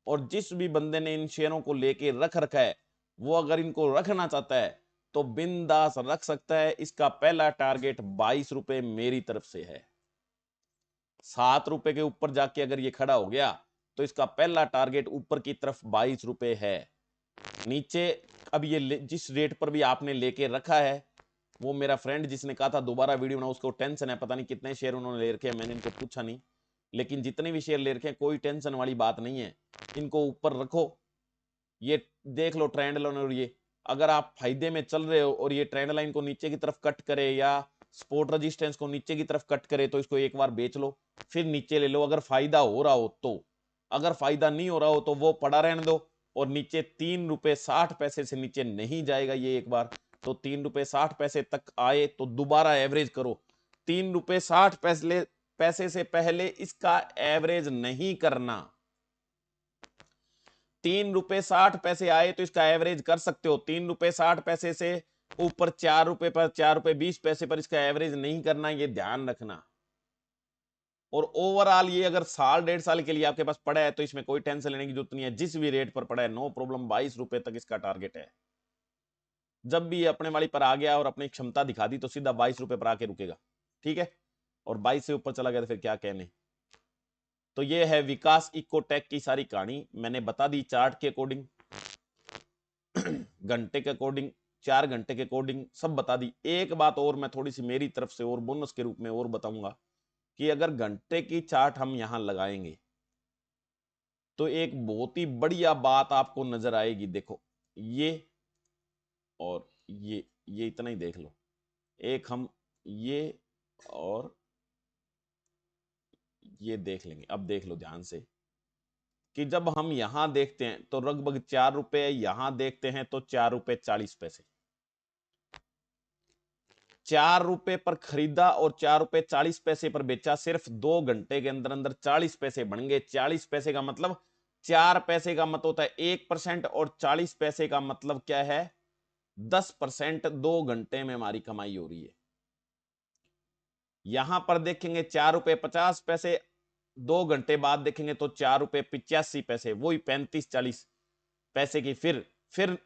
और जिस भी बंदे ने इन शेयरों को लेके रख रखा है वो अगर इनको रखना चाहता है तो बिंदास रख सकता है। इसका पहला टारगेट 22 रुपए मेरी तरफ से है। 7 रुपए के ऊपर जाके अगर ये खड़ा हो गया तो इसका पहला टारगेट ऊपर की तरफ 22 रुपए है। नीचे अब ये जिस रेट पर भी आपने लेके रखा है, वो मेरा फ्रेंड जिसने कहा था दोबारा वीडियो बनाओ, उसको टेंशन है, पता नहीं कितने शेयर उन्होंने ले रखे हैं, मैंने इनको पूछा नहीं, लेकिन जितने भी शेयर ले रखे हैं कोई टेंशन वाली बात नहीं है, इनको ऊपर रखो। ये देख लो ट्रेंड लाइन, और ये अगर आप फायदे में चल रहे हो और ये ट्रेंड लाइन को नीचे की तरफ कट करे या सपोर्ट रेजिस्टेंस को नीचे की तरफ कट करे तो इसको एक बार बेच लो, फिर नीचे ले लो अगर फायदा हो रहा हो तो। अगर फायदा नहीं हो रहा हो तो वो पड़ा रहने दो, और नीचे 3 रुपए 60 पैसे से नीचे नहीं जाएगा ये एक बार, तो 3 रुपए 60 पैसे तक आए तो दोबारा एवरेज करो। 3 रुपए 60 पैसे से पहले इसका एवरेज नहीं करना। 3 रुपए 60 पैसे आए तो इसका एवरेज कर सकते हो। 3 रुपए 60 पैसे से ऊपर 4 रुपए पर, 4 रुपए 20 पैसे पर इसका एवरेज नहीं करना, ये ध्यान रखना। और ओवरऑल ये अगर साल 1.5 साल के लिए आपके पास पड़ा है तो इसमें कोई टेंशन लेने की जरूरत नहीं है, जिस भी रेट पर पड़ा है नो प्रॉब्लम। 22 रुपए तक इसका टारगेट है। जब भी ये अपने वाली पर आ गया और अपनी क्षमता दिखा दी तो सीधा 22 रुपए पर आके रुकेगा, ठीक है। और 22 से ऊपर चला गया तो फिर क्या कहने। तो ये है विकास इकोटेक की सारी कहानी, मैंने बता दी चार्ट के अकॉर्डिंग, घंटे के अकॉर्डिंग, 4 घंटे के अकॉर्डिंग सब बता दी। एक बात और मैं थोड़ी सी मेरी तरफ से और बोनस के रूप में और बताऊंगा कि अगर घंटे की चार्ट हम यहां लगाएंगे तो एक बहुत ही बढ़िया बात आपको नजर आएगी। देखो ये और ये इतना ही देख लो, एक हम ये और ये देख लेंगे। अब देख लो ध्यान से कि जब हम यहां देखते हैं तो लगभग 4 रुपए, यहां देखते हैं तो 4 रुपए 40 पैसे, 4 रुपए पर खरीदा और 4 रुपए 40 पैसे पर बेचा। सिर्फ 2 घंटे के अंदर अंदर 40 पैसे बन गए। 40 पैसे का मतलब 4 पैसे का मत होता है 1%, और 40 पैसे का मतलब क्या है 10%। 2 घंटे में हमारी कमाई हो रही है। यहां पर देखेंगे 4 रुपए 50 पैसे, 2 घंटे बाद देखेंगे तो 4 रुपए 85 पैसे, वही 35-40 पैसे की फिर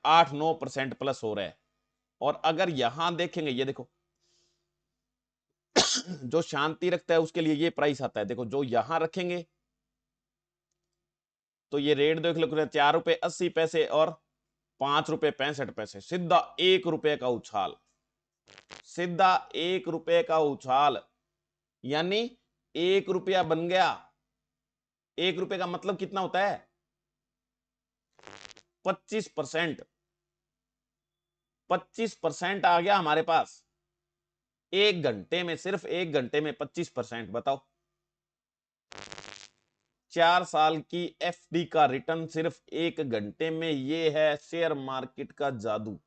8-9% प्लस हो रहा है। और अगर यहां देखेंगे, ये देखो जो शांति रखता है उसके लिए ये प्राइस आता है। देखो जो यहां रखेंगे तो ये रेट देख लो, 4 रुपए 80 पैसे और 5 रुपए 65 पैसे, सीधा 1 रुपए का उछाल, सीधा 1 रुपए का उछाल, यानी 1 रुपया बन गया। 1 रुपए का मतलब कितना होता है 25%। 25% आ गया हमारे पास 1 घंटे में, सिर्फ 1 घंटे में 25%। बताओ 4 साल की एफडी का रिटर्न सिर्फ 1 घंटे में। ये है शेयर मार्केट का जादू।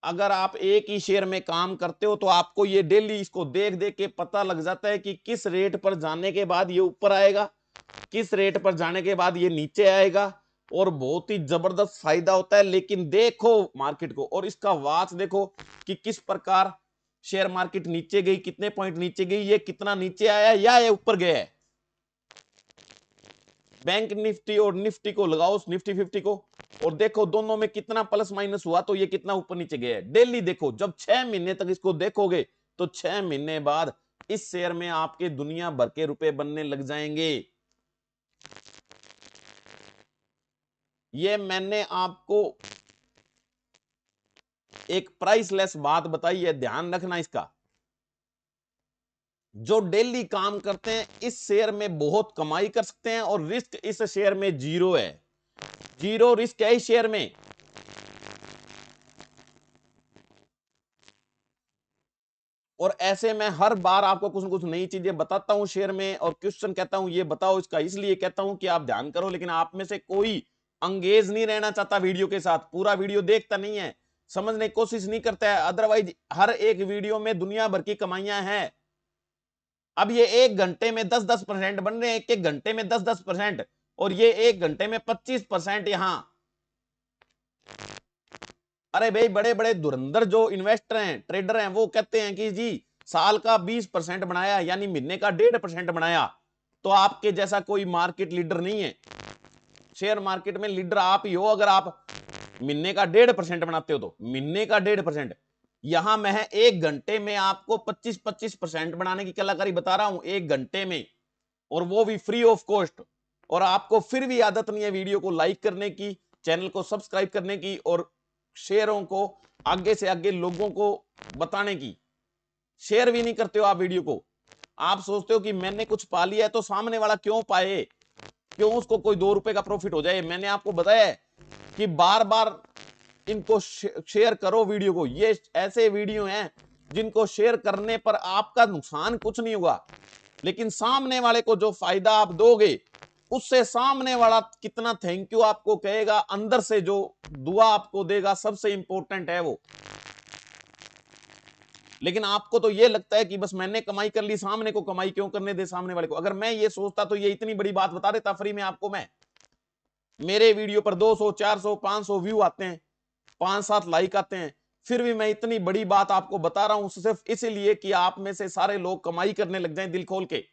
अगर आप एक ही शेयर में काम करते हो तो आपको ये डेली इसको देख देख के पता लग जाता है कि किस रेट पर जाने के बाद ये ऊपर आएगा, किस रेट पर जाने के बाद ये नीचे आएगा, और बहुत ही जबरदस्त फायदा होता है। लेकिन देखो मार्केट को, और इसका वाच देखो कि किस प्रकार शेयर मार्केट नीचे गई, कितने पॉइंट नीचे गई, ये कितना नीचे आया या ये ऊपर गया है। बैंक निफ्टी और निफ्टी को लगाओ, निफ्टी 50 को, और देखो दोनों में कितना प्लस माइनस हुआ, तो ये कितना ऊपर नीचे गया है। डेली देखो, जब 6 महीने तक इसको देखोगे तो 6 महीने बाद इस शेयर में आपके दुनिया भर के रुपए बनने लग जाएंगे। ये मैंने आपको एक प्राइसलेस बात बताई है, ध्यान रखना इसका। जो डेली काम करते हैं इस शेयर में बहुत कमाई कर सकते हैं, और रिस्क इस शेयर में जीरो है, जीरो रिस्क है इस शेयर में। और ऐसे में हर बार आपको कुछ न कुछ नई चीजें बताता हूं शेयर में, और क्वेश्चन कहता हूं ये बताओ इसका, इसलिए कहता हूं कि आप ध्यान करो। लेकिन आप में से कोई अंगेज नहीं रहना चाहता वीडियो के साथ, पूरा वीडियो देखता नहीं है, समझने की कोशिश नहीं करता है। अदरवाइज हर एक वीडियो में दुनिया भर की कमाइयां हैं। अब ये 1 घंटे में 10-10% बन रहे हैं, 1-1 घंटे में 10-10%, और ये 1 घंटे में 25% यहां। अरे भाई बड़े बड़े धुरंधर जो इन्वेस्टर हैं, ट्रेडर हैं, वो कहते हैं कि जी साल का 20% बनाया, यानी महीने का 1.5% बनाया, तो आपके जैसा कोई मार्केट लीडर नहीं है। शेयर मार्केट में लीडर आप ही हो अगर आप महीने का 1.5% बनाते हो तो। महीने का 1.5%। यहां मैं 1 घंटे में आपको 25% बनाने की कलाकारी बता रहा हूं, 1 घंटे में, और वो भी फ्री ऑफ कॉस्ट। और आपको फिर भी आदत नहीं है वीडियो को लाइक करने की, चैनल को सब्सक्राइब करने की और शेयरों को आगे से आगे लोगों को बताने की। शेयर भी नहीं करते हो आप वीडियो को। आप सोचते हो कि मैंने कुछ पा लिया है तो सामने वाला क्यों पाए, क्यों उसको कोई 2 रुपए का प्रॉफिट हो जाए। मैंने आपको बताया है कि बार बार इनको शेयर करो वीडियो को। ये ऐसे वीडियो हैं जिनको शेयर करने पर आपका नुकसान कुछ नहीं होगा, लेकिन सामने वाले को जो फायदा आप दोगे उससे सामने वाला कितना थैंक यू आपको कहेगा, अंदर से जो दुआ आपको देगा, सबसे इंपॉर्टेंट है वो। लेकिन आपको तो ये लगता है कि बस मैंने कमाई कर ली, सामने को कमाई क्यों करने दे सामने वाले को। अगर मैं ये सोचता तो ये इतनी बड़ी बात बता देता फ्री में आपको। मैं मेरे वीडियो पर 200 400 500 व्यू आते हैं, 5-7 लाइक आते हैं, फिर भी मैं इतनी बड़ी बात आपको बता रहा हूं सिर्फ इसीलिए कि आप में से सारे लोग कमाई करने लग जाएं दिल खोल के।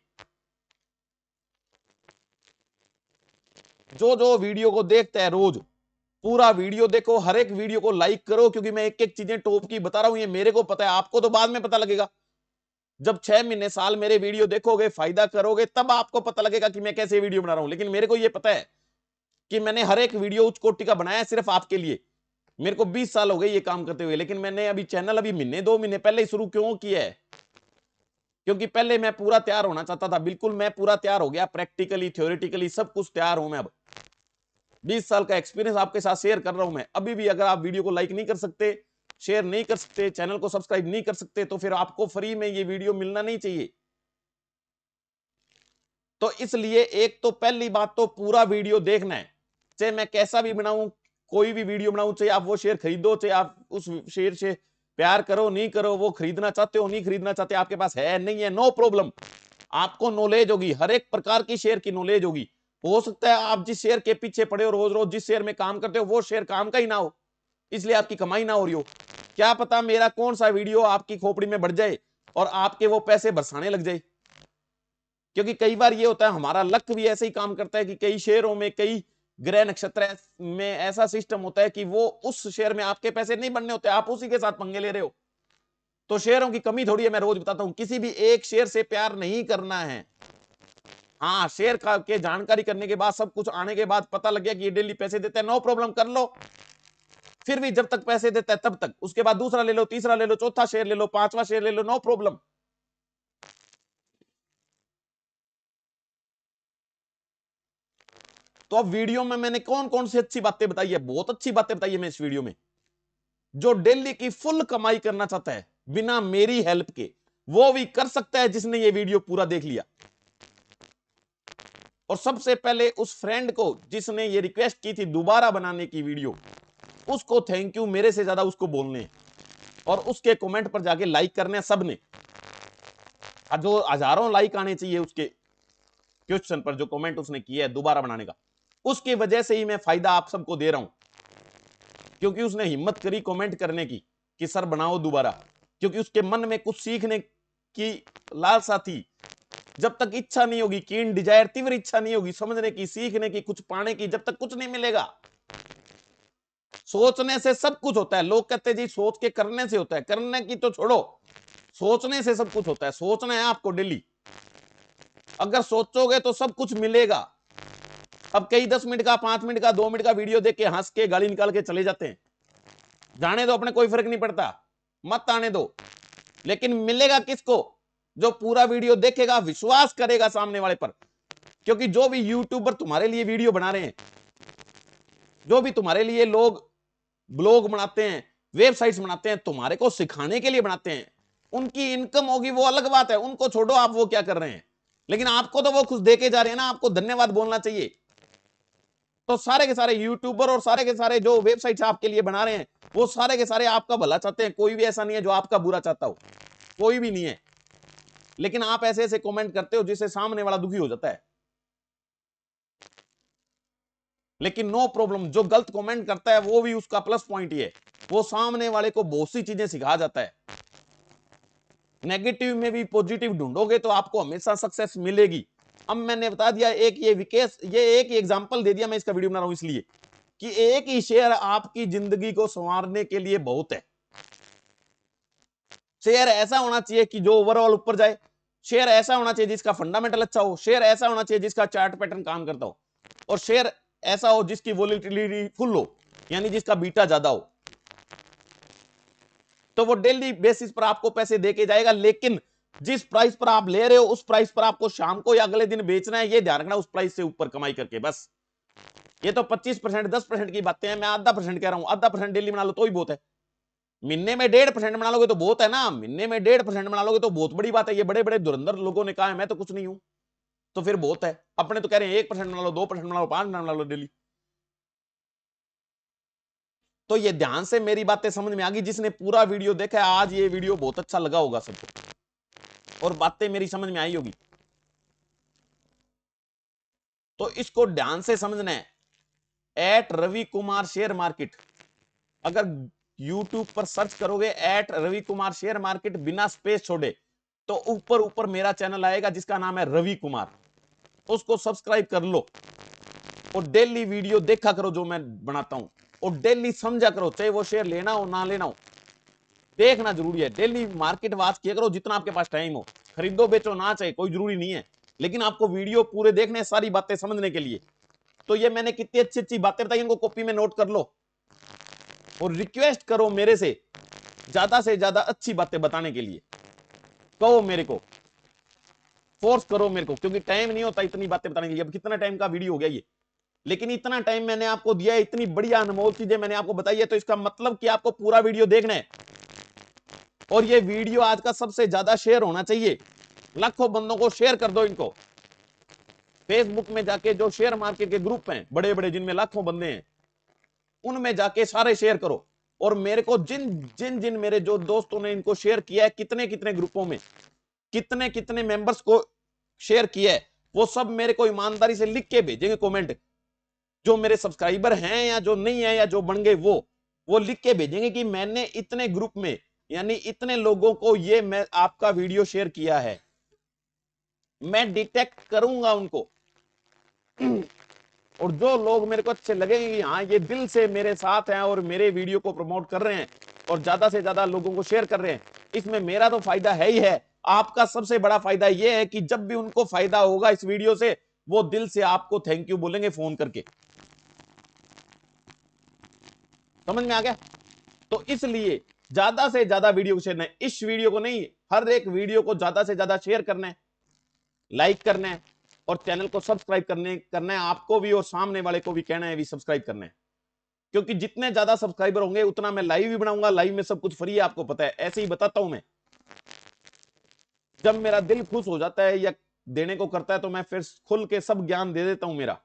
जो जो वीडियो को देखता है रोज पूरा वीडियो देखो, हर एक वीडियो को लाइक करो, क्योंकि मैं एक एक चीजें टॉप की बता रहा हूं। ये मेरे को पता है, आपको तो बाद में पता लगेगा। जब 6 महीने साल मेरे वीडियो देखोगे, फायदा करोगे, तब आपको पता लगेगा कि मैं कैसे वीडियो बना रहा हूं। लेकिन मेरे को ये पता है कि मैंने हर एक वीडियो उच्च कोटि का बनाया सिर्फ आपके लिए। मेरे को 20 साल हो गए ये काम करते हुए, लेकिन मैंने अभी चैनल अभी महीने 2 महीने पहले ही शुरू क्यों किया है, क्योंकि पहले मैं पूरा तैयार होना चाहता था। बिल्कुल मैं पूरा तैयार हो गया, प्रैक्टिकली थ्योरेटिकली सब कुछ तैयार हूं मैं। अब 20 साल का एक्सपीरियंस आपके साथ शेयर कर रहा हूं मैं। अभी भी अगर आप वीडियो को लाइक नहीं कर सकते, शेयर नहीं कर सकते, चैनल को सब्सक्राइब नहीं कर सकते, तो फिर आपको फ्री में ये वीडियो मिलना नहीं चाहिए। तो इसलिए एक तो पहली बात तो पूरा वीडियो देखना है, चाहे मैं कैसा भी बनाऊं, कोई भी वीडियो बनाऊं, चाहे आप वो शेयर खरीदो, चाहे आप उस शेयर से प्यार करो नहीं करो, वो खरीदना चाहते हो नहीं खरीदना चाहते, आपके पास है नहीं है, नो प्रॉब्लम। आपको नॉलेज होगी, हर एक प्रकार की शेयर की नॉलेज होगी। हो सकता है आप जिस शेयर के पीछे पड़े हो, रोज रोज जिस शेयर में काम करते हो, वो शेयर काम का ही ना हो, इसलिए आपकी कमाई ना हो रही हो। क्या पता मेरा कौन सा वीडियो आपकी खोपड़ी में बढ़ जाए और आपके वो पैसे बरसाने लग जाए। क्योंकि कई बार ये होता है, हमारा लक भी ऐसे ही काम करता है कि कई शेयरों में, कई ग्रह नक्षत्र में ऐसा सिस्टम होता है कि वो उस शेयर में आपके पैसे नहीं बनने होते, आप उसी के साथ पंगे ले रहे हो। तो शेयरों की कमी थोड़ी है, मैं रोज बताता हूं। किसी भी एक शेयर से प्यार नहीं करना है। हाँ, शेयर का के जानकारी करने के बाद, सब कुछ आने के बाद पता लग गया कि ये डेली पैसे देते हैं, नो प्रॉब्लम, कर लो। फिर भी जब तक पैसे देता है तब तक, उसके बाद दूसरा ले लो, तीसरा ले लो, चौथा शेयर ले लो, 5वां शेयर ले लो, नो प्रॉब्लम। तो अब वीडियो में मैंने कौन कौन सी अच्छी बातें बताई है, बहुत अच्छी बातें बताई है मैं इस वीडियो में। जो डेली की फुल कमाई करना चाहता है बिना मेरी हेल्प के, वो भी कर सकता है जिसने ये वीडियो पूरा देख लिया। और सबसे पहले उस फ्रेंड को जिसने ये रिक्वेस्ट की थी दोबारा बनाने की वीडियो, उसको थैंक यू मेरे से ज्यादा उसको बोलने, और उसके कमेंट पर जाके लाइक करने सबने। जो हजारों लाइक आने चाहिए उसके क्वेश्चन पर, जो कमेंट उसने किया है दोबारा बनाने का, उसकी वजह से ही मैं फायदा आप सबको दे रहा हूं। क्योंकि उसने हिम्मत करी कमेंट करने की कि सर बनाओ दोबारा, क्योंकि उसके मन में कुछ सीखने की लालसा थी। जब तक इच्छा नहीं होगी, कीन डिजायर, तीव्र इच्छा नहीं होगी समझने की, सीखने की, कुछ पाने की, जब तक कुछ नहीं मिलेगा। सोचने से सब कुछ होता है। लोग कहते हैं जी सोच के करने से होता है, करने की तो छोड़ो, सोचने से सब कुछ होता है। सोचना है आपको डेली, अगर सोचोगे तो सब कुछ मिलेगा। अब कई 10 मिनट का, 5 मिनट का, 2 मिनट का वीडियो देख के हंस के गाली निकाल के चले जाते हैं। जाने दो, अपने कोई फर्क नहीं पड़ता, मत आने दो। लेकिन मिलेगा किसको? जो पूरा वीडियो देखेगा, विश्वास करेगा सामने वाले पर। क्योंकि जो भी यूट्यूबर तुम्हारे लिए वीडियो बना रहे हैं, जो भी तुम्हारे लिए लोग ब्लॉग बनाते हैं, वेबसाइट्स बनाते हैं, तुम्हारे को सिखाने के लिए बनाते हैं, उनकी इनकम होगी वो अलग बात है, उनको छोड़ो आप वो क्या कर रहे हैं। लेकिन आपको तो वो खुश देके जा रहे हैं ना, आपको धन्यवाद बोलना चाहिए। तो सारे के सारे यूट्यूबर और सारे के सारे जो वेबसाइट्स आपके लिए बना रहे हैं, वो सारे के सारे आपका भला चाहते हैं। कोई भी ऐसा नहीं है जो आपका बुरा चाहता हो, कोई भी नहीं है। लेकिन आप ऐसे ऐसे कमेंट करते हो जिससे सामने वाला दुखी हो जाता है। लेकिन नो प्रॉब्लम, जो गलत कमेंट करता है वो भी उसका प्लस पॉइंट ही है, वो सामने वाले को बहुत सी चीजें सिखा जाता है। नेगेटिव में भी पॉजिटिव ढूंढोगे तो आपको हमेशा सक्सेस मिलेगी। अब मैंने बता दिया एक ये विकेश, ये एक ही एग्जांपल दे दिया, मैं इसका वीडियो बना रहा हूं इसलिए कि एक ही शेयर आपकी जिंदगी को संवारने के लिए बहुत है। शेयर ऐसा होना चाहिए कि जो ओवरऑल ऊपर जाए, शेयर ऐसा होना चाहिए जिसका फंडामेंटल अच्छा हो, शेयर ऐसा होना चाहिए जिसका चार्ट पैटर्न काम करता हो, और शेयर ऐसा हो जिसकी वोलेटिलिटी फुल हो, यानी जिसका बीटा ज्यादा हो। तो वो डेली बेसिस पर आपको पैसे देके जाएगा, लेकिन जिस प्राइस पर आप ले रहे हो उस प्राइस पर आपको शाम को या अगले दिन बेचना है, ये ध्यान रखना, उस प्राइस से ऊपर कमाई करके। बस ये तो 25% 10% की बातें हैं, मैं आधा परसेंट कह रहा हूं। आधा परसेंट डेली बना लो तो ही बहुत है, महीने में 1.5% बना लोगे तो बहुत है ना, महीने में 1.5% बना लोगे तो बहुत बड़ी बात है। ये बड़े बड़े धुरंधर लोगों ने कहा है, मैं तो कुछ नहीं हूं, तो फिर बहुत है। अपने तो कह रहे हैं 1% बना लो, 2% बना लो, 5% बना लो डेली। तो ये ध्यान से मेरी बातें समझ में आ गई, जिसने पूरा वीडियो देखा है आज ये वीडियो बहुत अच्छा लगा होगा सबको, और बातें मेरी समझ में आई होगी। तो इसको ध्यान से समझना है, @रवि कुमार शेयर मार्केट, अगर YouTube पर सर्च करोगे @रवि कुमार शेयर मार्केट बिना स्पेस छोड़े, तो ऊपर ऊपर मेरा चैनल आएगा जिसका नाम है रवि कुमार, उसको सब्सक्राइब कर लो और डेली वीडियो देखा करो जो मैं बनाता हूं, और डेली समझा करो, चाहे वो शेयर लेना हो ना लेना हो, देखना जरूरी है। डेली मार्केट वॉच किया करो जितना आपके पास टाइम हो, खरीदो बेचो ना चाहे कोई जरूरी नहीं है, लेकिन आपको वीडियो पूरे देखने, सारी बातें समझने के लिए। तो ये मैंने कितनी अच्छी अच्छी बातें बताई, इनको कॉपी में नोट कर लो और रिक्वेस्ट करो मेरे से ज्यादा अच्छी बातें बताने के लिए, कहो मेरे को, फोर्स करो मेरे को, क्योंकि टाइम नहीं होता इतनी बातें बताने के लिए। अब कितना टाइम का वीडियो हो गया ये, लेकिन इतना टाइम मैंने आपको दिया है, इतनी बढ़िया अनमोल चीजें मैंने आपको बताई है, तो इसका मतलब कि आपको पूरा वीडियो देखना है। और ये वीडियो आज का सबसे ज्यादा शेयर होना चाहिए, लाखों बंदों को शेयर कर दो इनको। फेसबुक में जाके जो शेयर मार्केट के ग्रुप हैं बड़े बड़े, जिनमें लाखों बंदे हैं, उनमें जाके सारे शेयर करो। और मेरे को जिन जिन जिन मेरे जो दोस्तों ने इनको शेयर किया है, कितने कितने ग्रुपों में, कितने कितने मेंबर्स को शेयर किया है, वो सब मेरे को ईमानदारी से लिख के भेजेंगे कमेंट, जो मेरे सब्सक्राइबर हैं या जो नहीं है या जो बन गए, वो लिख के भेजेंगे कि मैंने इतने ग्रुप में, यानी इतने लोगों को ये मैं आपका वीडियो शेयर किया है। मैं डिटेक्ट करूंगा उनको, और जो लोग मेरे को अच्छे लगेंगे कि हाँ ये दिल से मेरे साथ हैं और मेरे वीडियो को प्रमोट कर रहे हैं और ज्यादा से ज्यादा लोगों को शेयर कर रहे हैं, इसमें मेरा तो फायदा है ही है। आपका सबसे बड़ा फायदा यह है कि जब भी उनको फायदा होगा इस वीडियो से, वो दिल से आपको थैंक यू बोलेंगे फोन करके। समझ में आ गया? तो इसलिए ज्यादा से ज्यादा वीडियो को शेयर, इस वीडियो को नहीं, हर एक वीडियो को ज्यादा से ज्यादा शेयर करना है, लाइक करना है, और चैनल को सब्सक्राइब करना है आपको भी, और सामने वाले को भी कहना है भी सब्सक्राइब करना है। क्योंकि जितने ज्यादा सब्सक्राइबर होंगे उतना मैं लाइव भी बनाऊंगा, लाइव में सब कुछ फ्री है, आपको पता है, ऐसे ही बताता हूं मैं। जब मेरा दिल खुश हो जाता है या देने को करता है तो मैं फिर खुल के सब ज्ञान दे देता हूं मेरा।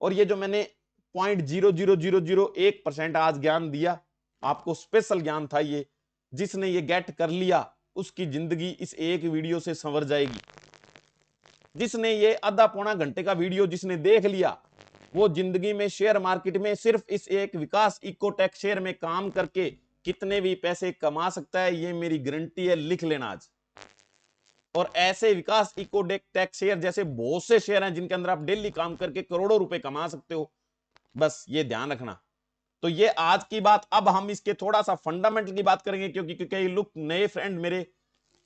और ये जो मैंने 0.00001% आज ज्ञान दिया आपको, स्पेशल ज्ञान था ये, जिसने ये गेट कर लिया उसकी जिंदगी इस एक वीडियो से संवर जाएगी। जिसने ये आधा पौना घंटे का वीडियो जिसने देख लिया, वो जिंदगी में शेयर मार्केट में सिर्फ इस एक विकास इकोटेक शेयर में काम करके कितने भी पैसे कमा सकता है, ये मेरी गारंटी है, लिख लेना आज। और ऐसे विकास इकोटेक शेयर जैसे बहुत से शेयर हैं जिनके अंदर आप डेली काम करके करोड़ों रुपए कमा सकते हो, बस ये ध्यान रखना। तो ये आज की बात। अब हम इसके थोड़ा सा फंडामेंटल की बात करेंगे, क्योंकि कई लोग नए फ्रेंड मेरे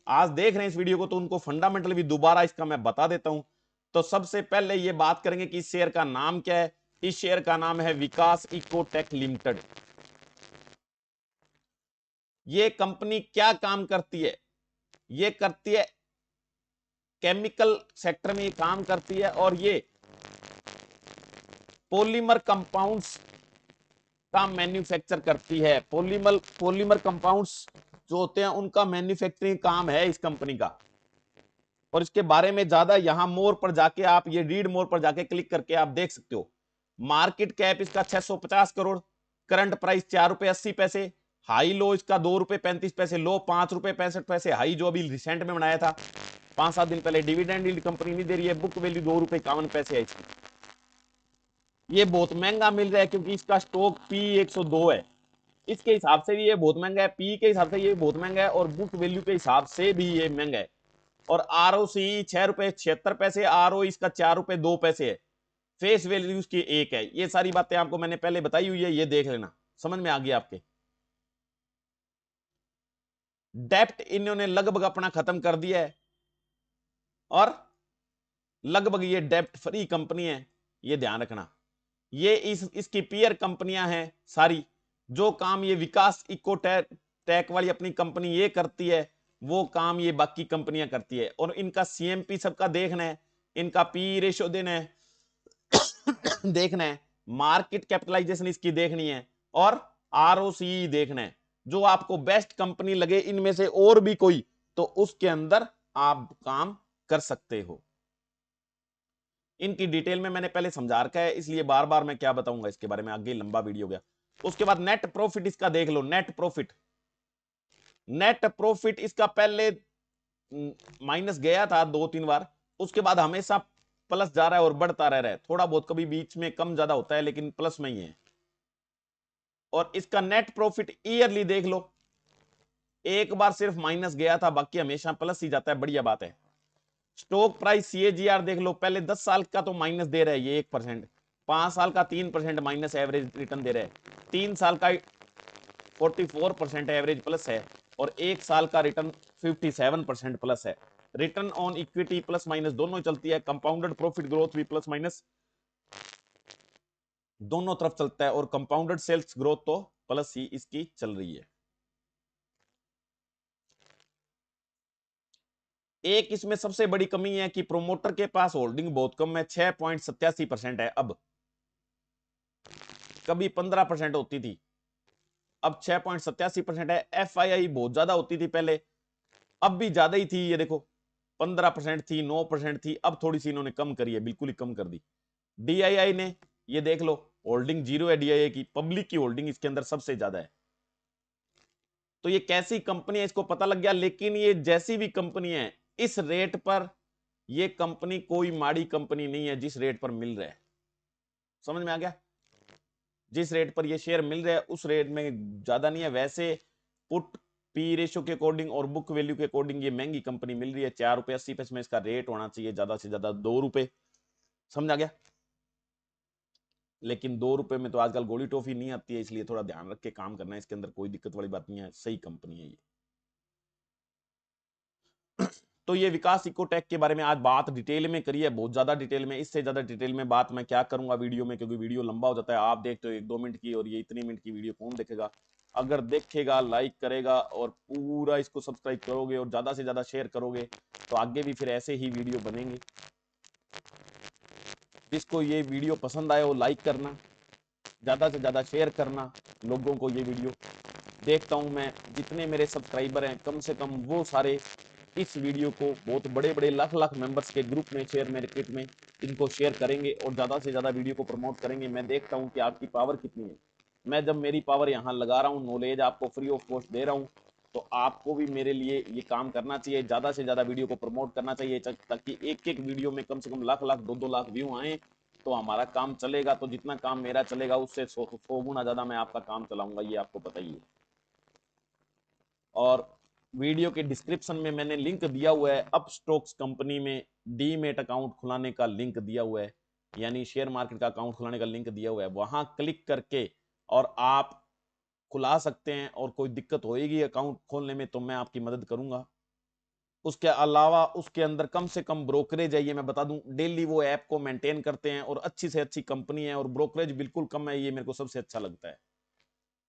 आज देख रहे हैं इस वीडियो को, तो उनको फंडामेंटल भी दोबारा इसका मैं बता देता हूं। तो सबसे पहले ये बात करेंगे कि इस शेयर का नाम क्या है। इस शेयर का नाम है विकास इकोटेक लिमिटेड। ये कंपनी क्या काम करती है? ये करती है केमिकल सेक्टर में ये काम करती है, और ये पॉलीमर कंपाउंड्स का मैन्युफैक्चर करती है। पॉलीमर कंपाउंड्स जो होते हैं उनका मैन्युफैक्चरिंग काम है इस कंपनी का। और इसके बारे में ज्यादा यहां मोर पर जाके आप ये रीड मोर पर जाके क्लिक करके आप देख सकते हो। मार्केट कैप इसका 650 करोड़, करंट प्राइस 4 रुपए 80 पैसे, हाई लो इसका 2 रुपए 35 पैसे, लो 5 रुपए 65 पैसे, हाई जो अभी रिसेंट में बनाया था 5-7 दिन पहले। डिविडेंड यील्ड कंपनी नहीं दे रही है, बुक वैल्यू 2 रुपए 51 पैसे है इसकी। ये बहुत महंगा मिल रहा है क्योंकि इसका स्टॉक पी 102 है, इसके हिसाब से भी ये बहुत महंगा है, पी के हिसाब से ये बहुत महंगा है, और बुक वैल्यू के हिसाब से भी ये महंगा है। और ROCE 6 रुपए 76 पैसे, ROE इसका 4 रुपए 2 पैसे है, फेस वैल्यू की 1 है। ये सारी बातें आपको मैंने पहले बताई हुई है, ये देख लेना, समझ में आ गया आपके। डेप्ट इन्होंने लगभग अपना खत्म कर दिया है और लगभग ये डेप्ट फ्री कंपनी है, ये ध्यान रखना। ये इसकी पीयर कंपनियां हैं सारी, जो काम ये विकास इकोटेक वाली अपनी कंपनी ये करती है, वो काम ये बाकी कंपनियां करती है। और इनका CMP सबका देखना है, इनका पी रेशो देना है देखना है, मार्केट कैपिटलाइजेशन इसकी देखनी है, और ROCE देखना है। जो आपको बेस्ट कंपनी लगे इनमें से और भी कोई, तो उसके अंदर आप काम कर सकते हो। इनकी डिटेल में मैंने पहले समझा रखा है, इसलिए बार बार मैं क्या बताऊंगा इसके बारे में, आगे लंबा वीडियो गया। उसके बाद नेट प्रॉफिट इसका देख लो, नेट प्रॉफिट। नेट प्रॉफिट इसका पहले माइनस गया था 2-3 बार, उसके बाद हमेशा प्लस जा रहा है और बढ़ता रह रहा है, थोड़ा बहुत कभी बीच में कम ज्यादा होता है लेकिन प्लस में ही है। और इसका नेट प्रॉफिट ईयरली देख लो, एक बार सिर्फ माइनस गया था, बाकी हमेशा प्लस ही जाता है, बढ़िया बात है। स्टॉक प्राइस CAGR देख लो, पहले 10 साल का तो माइनस दे रहा है ये 1%, 5 साल का 3% माइनस एवरेज रिटर्न दे रहा है, 3 साल का 44% एवरेज प्लस है, और 1 साल का रिटर्न 57% प्लस है। Return on equity plus minus दोनों चलती है, कंपाउंडेड प्रॉफिट ग्रोथ भी प्लस माइनस दोनों तरफ चलता है, और कंपाउंडेड सेल्स ग्रोथ तो प्लस ही इसकी चल रही है। एक इसमें सबसे बड़ी कमी है कि प्रोमोटर के पास होल्डिंग बहुत कम है, 6.87% है अब, कभी 15% होती थी, अब 6.87% है। FII बहुत ज्यादा होती थी पहले, अब भी ज्यादा ही थी, ये देखो 15% थी, 9% थी, अब थोड़ी सी इन्होंने कम करी है, बिल्कुल ही कम कर दी। DII ने, ये देख लो, होल्डिंग 0 है DII की, पब्लिक की होल्डिंग इसके अंदर सबसे ज्यादा है। तो ये कैसी कंपनी है इसको पता लग गया, लेकिन ये जैसी भी कंपनी है, इस रेट पर ये कंपनी कोई माड़ी कंपनी नहीं है जिस रेट पर मिल रहा है, समझ में आ गया। जिस रेट पर ये शेयर मिल रहा है उस रेट में ज्यादा नहीं है। वैसे पुट पी रेशो के अकॉर्डिंग और बुक वैल्यू के अकॉर्डिंग ये महंगी कंपनी मिल रही है, 4 रुपए 80 पैसे में इसका रेट होना चाहिए, ज्यादा से ज्यादा 2 रुपए, समझ आ गया। लेकिन 2 रुपए में तो आजकल गोली टॉफी नहीं आती है, इसलिए थोड़ा ध्यान रख के काम करना है, इसके अंदर कोई दिक्कत वाली बात नहीं है, सही कंपनी है ये। तो ये विकास इकोटेक के बारे में आज बात डिटेल में करी है, बहुत ज्यादा डिटेल में, इससे ज्यादा डिटेल में बात मैं क्या करूंगा वीडियो में, क्योंकि वीडियो लंबा हो जाता है। आप देखते हो 1-2 मिनट की, और ये इतनी मिनट की वीडियो कौन देखेगा। अगर देखेगा, लाइक करेगा और पूरा इसको सब्सक्राइब करोगे और ज्यादा से ज्यादा शेयर करोगे, तो आगे भी फिर ऐसे ही वीडियो बनेंगे। जिसको ये वीडियो पसंद आए वो लाइक करना, ज्यादा से ज्यादा शेयर करना लोगों को ये वीडियो। देखता हूं मैं जितने मेरे सब्सक्राइबर हैं, कम से कम वो सारे इस वीडियो को बहुत बड़े बड़े लाख लाख मेंबर्स के ग्रुप में, शेयर मार्केट में इनको शेयर करेंगे और ज्यादा से ज्यादा वीडियो को प्रमोट करेंगे। मैं देखता हूं कि आपकी पावर कितनी है। मैं जब मेरी पावर यहाँ लगा रहा हूँ, नॉलेज आपको फ्री ऑफ कॉस्ट दे रहा हूँ, तो आपको भी मेरे लिए ये काम करना चाहिए, ज्यादा से ज्यादा वीडियो को प्रमोट करना चाहिए, ताकि एक एक वीडियो में कम से कम लाख लाख 2-2 लाख व्यू आए, तो हमारा काम चलेगा। तो जितना काम मेरा चलेगा उससे 100 गुना ज्यादा मैं आपका काम चलाऊंगा, ये आपको पता ही है। और वीडियो के डिस्क्रिप्शन में मैंने लिंक दिया हुआ है, अपस्टॉक्स कंपनी में डीमेट अकाउंट खुलाने का लिंक दिया हुआ है, यानी शेयर मार्केट का अकाउंट खुलाने का लिंक दिया हुआ है, वहां क्लिक करके और आप खुला सकते हैं। और कोई दिक्कत होएगी अकाउंट खोलने में तो मैं आपकी मदद करूंगा। उसके अलावा उसके अंदर कम से कम ब्रोकरेज है, ये मैं बता दूं, डेली वो ऐप को मेंटेन करते हैं, और अच्छी से अच्छी कंपनी है, और ब्रोकरेज बिल्कुल कम है, ये मेरे को सबसे अच्छा लगता है।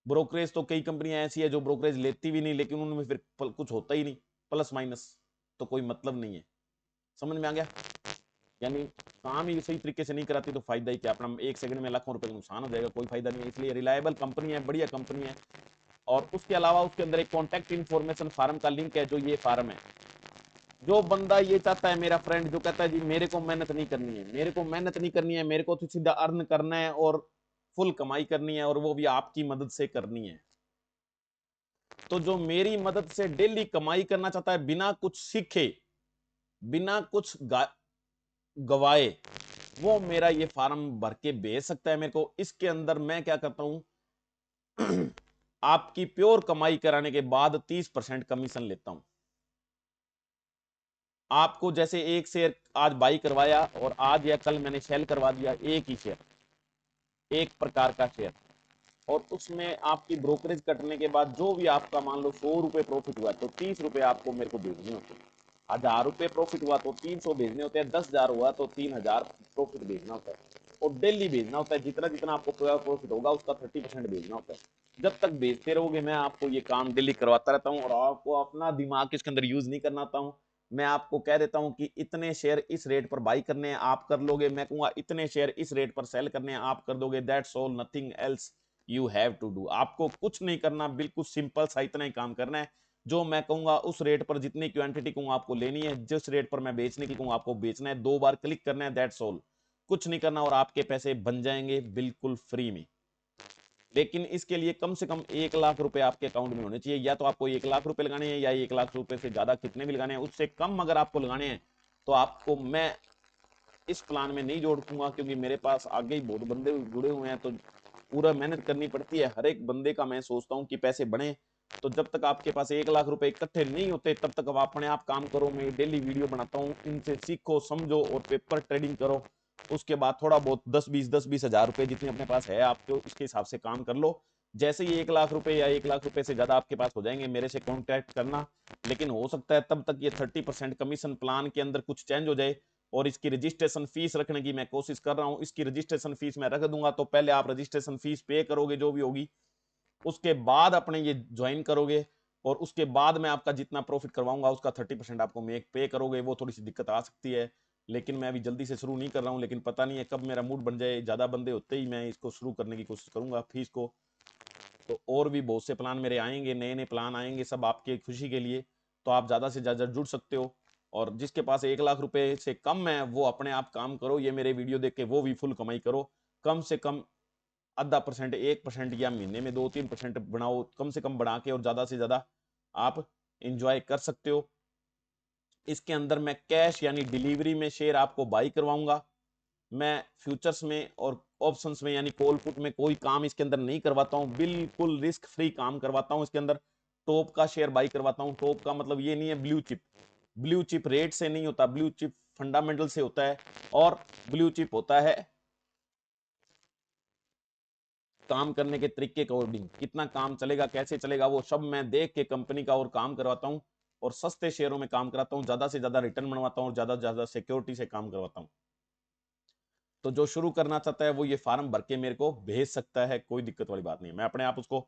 ब्रोकरेज तो कई कंपनियां ऐसी है जो ब्रोकरेज लेती भी नहीं, लेकिन उनमें फिर कुछ होता ही नहीं, प्लस माइनस तो कोई मतलब नहीं है, समझ में आ गया। यानी काम ही सही तरीके से नहीं कराती तो फायदा ही क्या, अपना 1 सेकंड में लाखों रुपए का नुकसान हो जाएगा, कोई फायदा नहीं है। इसलिए रिलायबल कंपनी है, बढ़िया कंपनी है। और उसके अलावा उसके अंदर एक कॉन्टैक्ट इन्फॉर्मेशन फार्म का लिंक है, जो ये फार्म है। जो बंदा ये चाहता है, मेरा फ्रेंड जो कहता है जी मेरे को मेहनत नहीं करनी है, मेरे को मेहनत नहीं करनी है, मेरे को तो सीधा अर्न करना है और फुल कमाई करनी है, और वो भी आपकी मदद से करनी है, तो जो मेरी मदद से डेली कमाई करना चाहता है, बिना कुछ सीखे, बिना कुछ गवाए, वो मेरा ये फार्म भर के भेज सकता है मेरे को। इसके अंदर मैं क्या करता हूं आपकी प्योर कमाई कराने के बाद 30% कमीशन लेता हूं। आपको जैसे एक शेयर आज बाई करवाया और आज या कल मैंने सेल करवा दिया, एक ही शेयर, एक प्रकार का शेयर, और उसमें आपकी ब्रोकरेज कटने के बाद जो भी आपका मान लो 100 रुपए प्रॉफिट हुआ तो 30 रुपए आपको मेरे को भेजने होते हैं। 1000 रुपए प्रॉफिट हुआ तो 300 भेजने होते हैं, 10,000 हुआ तो 3000 प्रॉफिट भेजना होता है, और डेली भेजना होता है। जितना जितना आपको प्रॉफिट होगा उसका 30% भेजना होता है। जब तक भेजते रहोगे मैं आपको ये काम डेली करवाता रहता हूँ, और आपको अपना दिमाग इसके अंदर यूज नहीं करना आता हूँ। मैं आपको कह देता हूं कि इतने शेयर इस रेट पर बाई करने हैं, आप कर लोगे। मैं कहूंगा इतने शेयर इस रेट पर सेल करने हैं, आप कर दोगे। That's all, nothing else you have to do. आपको कुछ नहीं करना, बिल्कुल सिंपल सा इतना ही काम करना है। जो मैं कहूंगा उस रेट पर जितनी क्वांटिटी कहूंगा आपको लेनी है, जिस रेट पर मैं बेचने की कहूंगा आपको बेचना है, 2 बार क्लिक करना है, दैट्स ऑल। कुछ नहीं करना और आपके पैसे बन जाएंगे बिल्कुल फ्री में। लेकिन इसके लिए कम से कम 1 लाख रुपए आपके अकाउंट में होने चाहिए। या तो आपको 1 लाख रुपए लगाने हैं, या 1 लाख रुपए से ज्यादा कितने भी लगाने हैं। उससे कम अगर आपको लगाने हैं तो आपको मैं इस प्लान में नहीं जोड़ूंगा, क्योंकि मेरे पास आगे ही बहुत बंदे जुड़े हुए हैं, तो पूरा मेहनत करनी पड़ती है। हर एक बंदे का मैं सोचता हूँ कि पैसे बढ़े। तो जब तक आपके पास 1 लाख रुपए इकट्ठे नहीं होते तब तक अब अपने आप काम करो। मैं डेली वीडियो बनाता हूँ, इनसे सीखो, समझो और पेपर ट्रेडिंग करो। उसके बाद थोड़ा बहुत 10-20 10-20 हज़ार रुपए जितने अपने पास है आपके, उसके हिसाब से काम कर लो। जैसे ही 1 लाख रुपए या 1 लाख रुपए से ज्यादा आपके पास हो जाएंगे मेरे से कॉन्टैक्ट करना। लेकिन हो सकता है तब तक ये 30% कमीशन प्लान के अंदर कुछ चेंज हो जाए, और इसकी रजिस्ट्रेशन फीस रखने की मैं कोशिश कर रहा हूं। इसकी रजिस्ट्रेशन फीस मैं रख दूंगा, तो पहले आप रजिस्ट्रेशन फीस पे करोगे जो भी होगी, उसके बाद अपने ये ज्वाइन करोगे, और उसके बाद मैं आपका जितना प्रॉफिट करवाऊंगा उसका 30% आपको मेक पे करोगे। वो थोड़ी सी दिक्कत आ सकती है, लेकिन मैं अभी जल्दी से शुरू नहीं कर रहा हूं। लेकिन पता नहीं है कब मेरा मूड बन जाए, ज्यादा बंदे होते ही मैं इसको शुरू करने की कोशिश करूंगा फीस को। तो और भी बहुत से प्लान मेरे आएंगे, नए नए प्लान आएंगे, सब आपके खुशी के लिए। तो आप ज्यादा से ज्यादा जुड़ सकते हो। और जिसके पास 1 लाख रुपए से कम है वो अपने आप काम करो, ये मेरे वीडियो देख के वो भी फुल कमाई करो। कम से कम ½ %, 1%, या महीने में 2-3% बनाओ, कम से कम बढ़ा के, और ज्यादा से ज्यादा आप इंजॉय कर सकते हो। इसके अंदर मैं कैश यानी डिलीवरी में शेयर आपको बाई करवाऊंगा। मैं फ्यूचर्स में और ऑप्शंस में यानी कॉल पुट में कोई काम इसके अंदर नहीं करवाता हूं, बिल्कुल रिस्क फ्री काम करवाता हूं। इसके अंदर टॉप का शेयर बाई करवाता हूं। टॉप का मतलब ये नहीं है blue chip, blue cheap rate से नहीं होता, ब्लू चिप फंडामेंटल से होता है। और ब्लू चिप होता है काम करने के तरीके के अकॉर्डिंग, कितना काम चलेगा, कैसे चलेगा, वो सब मैं देख के कंपनी का और काम करवाता हूं। और सस्ते शेयरों में काम कराता हूं, ज्यादा से ज्यादा रिटर्न बनवाता हूं, और ज्यादा से ज्यादा सिक्योरिटी से काम करवाता हूं। तो जो शुरू करना चाहता है वो ये फार्म भर के मेरे को भेज सकता है, कोई दिक्कत वाली बात नहीं है। मैं अपने आप उसको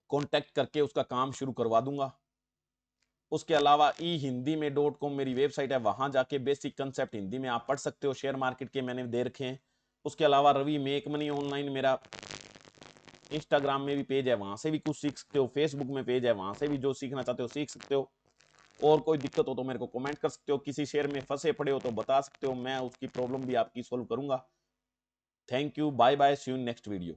कांटेक्ट करके उसका काम शुरू करवा दूंगा। उसके अलावा ई हिंदी में .com मेरी वेबसाइट है, वहां जाके बेसिक कंसेप्ट हिंदी में आप पढ़ सकते हो, शेयर मार्केट के मैंने दे रखे हैं। उसके अलावा रवि मेक मनी ऑनलाइन मेरा इंस्टाग्राम में भी पेज है, वहां से भी कुछ सीख सकते हो। फेसबुक में पेज है, वहां से भी जो सीखना चाहते हो सीख सकते हो। और कोई दिक्कत हो तो मेरे को कमेंट कर सकते हो। किसी शेयर में फंसे पड़े हो तो बता सकते हो, मैं उसकी प्रॉब्लम भी आपकी सोल्व करूंगा। Thank you, bye bye, see you in next video.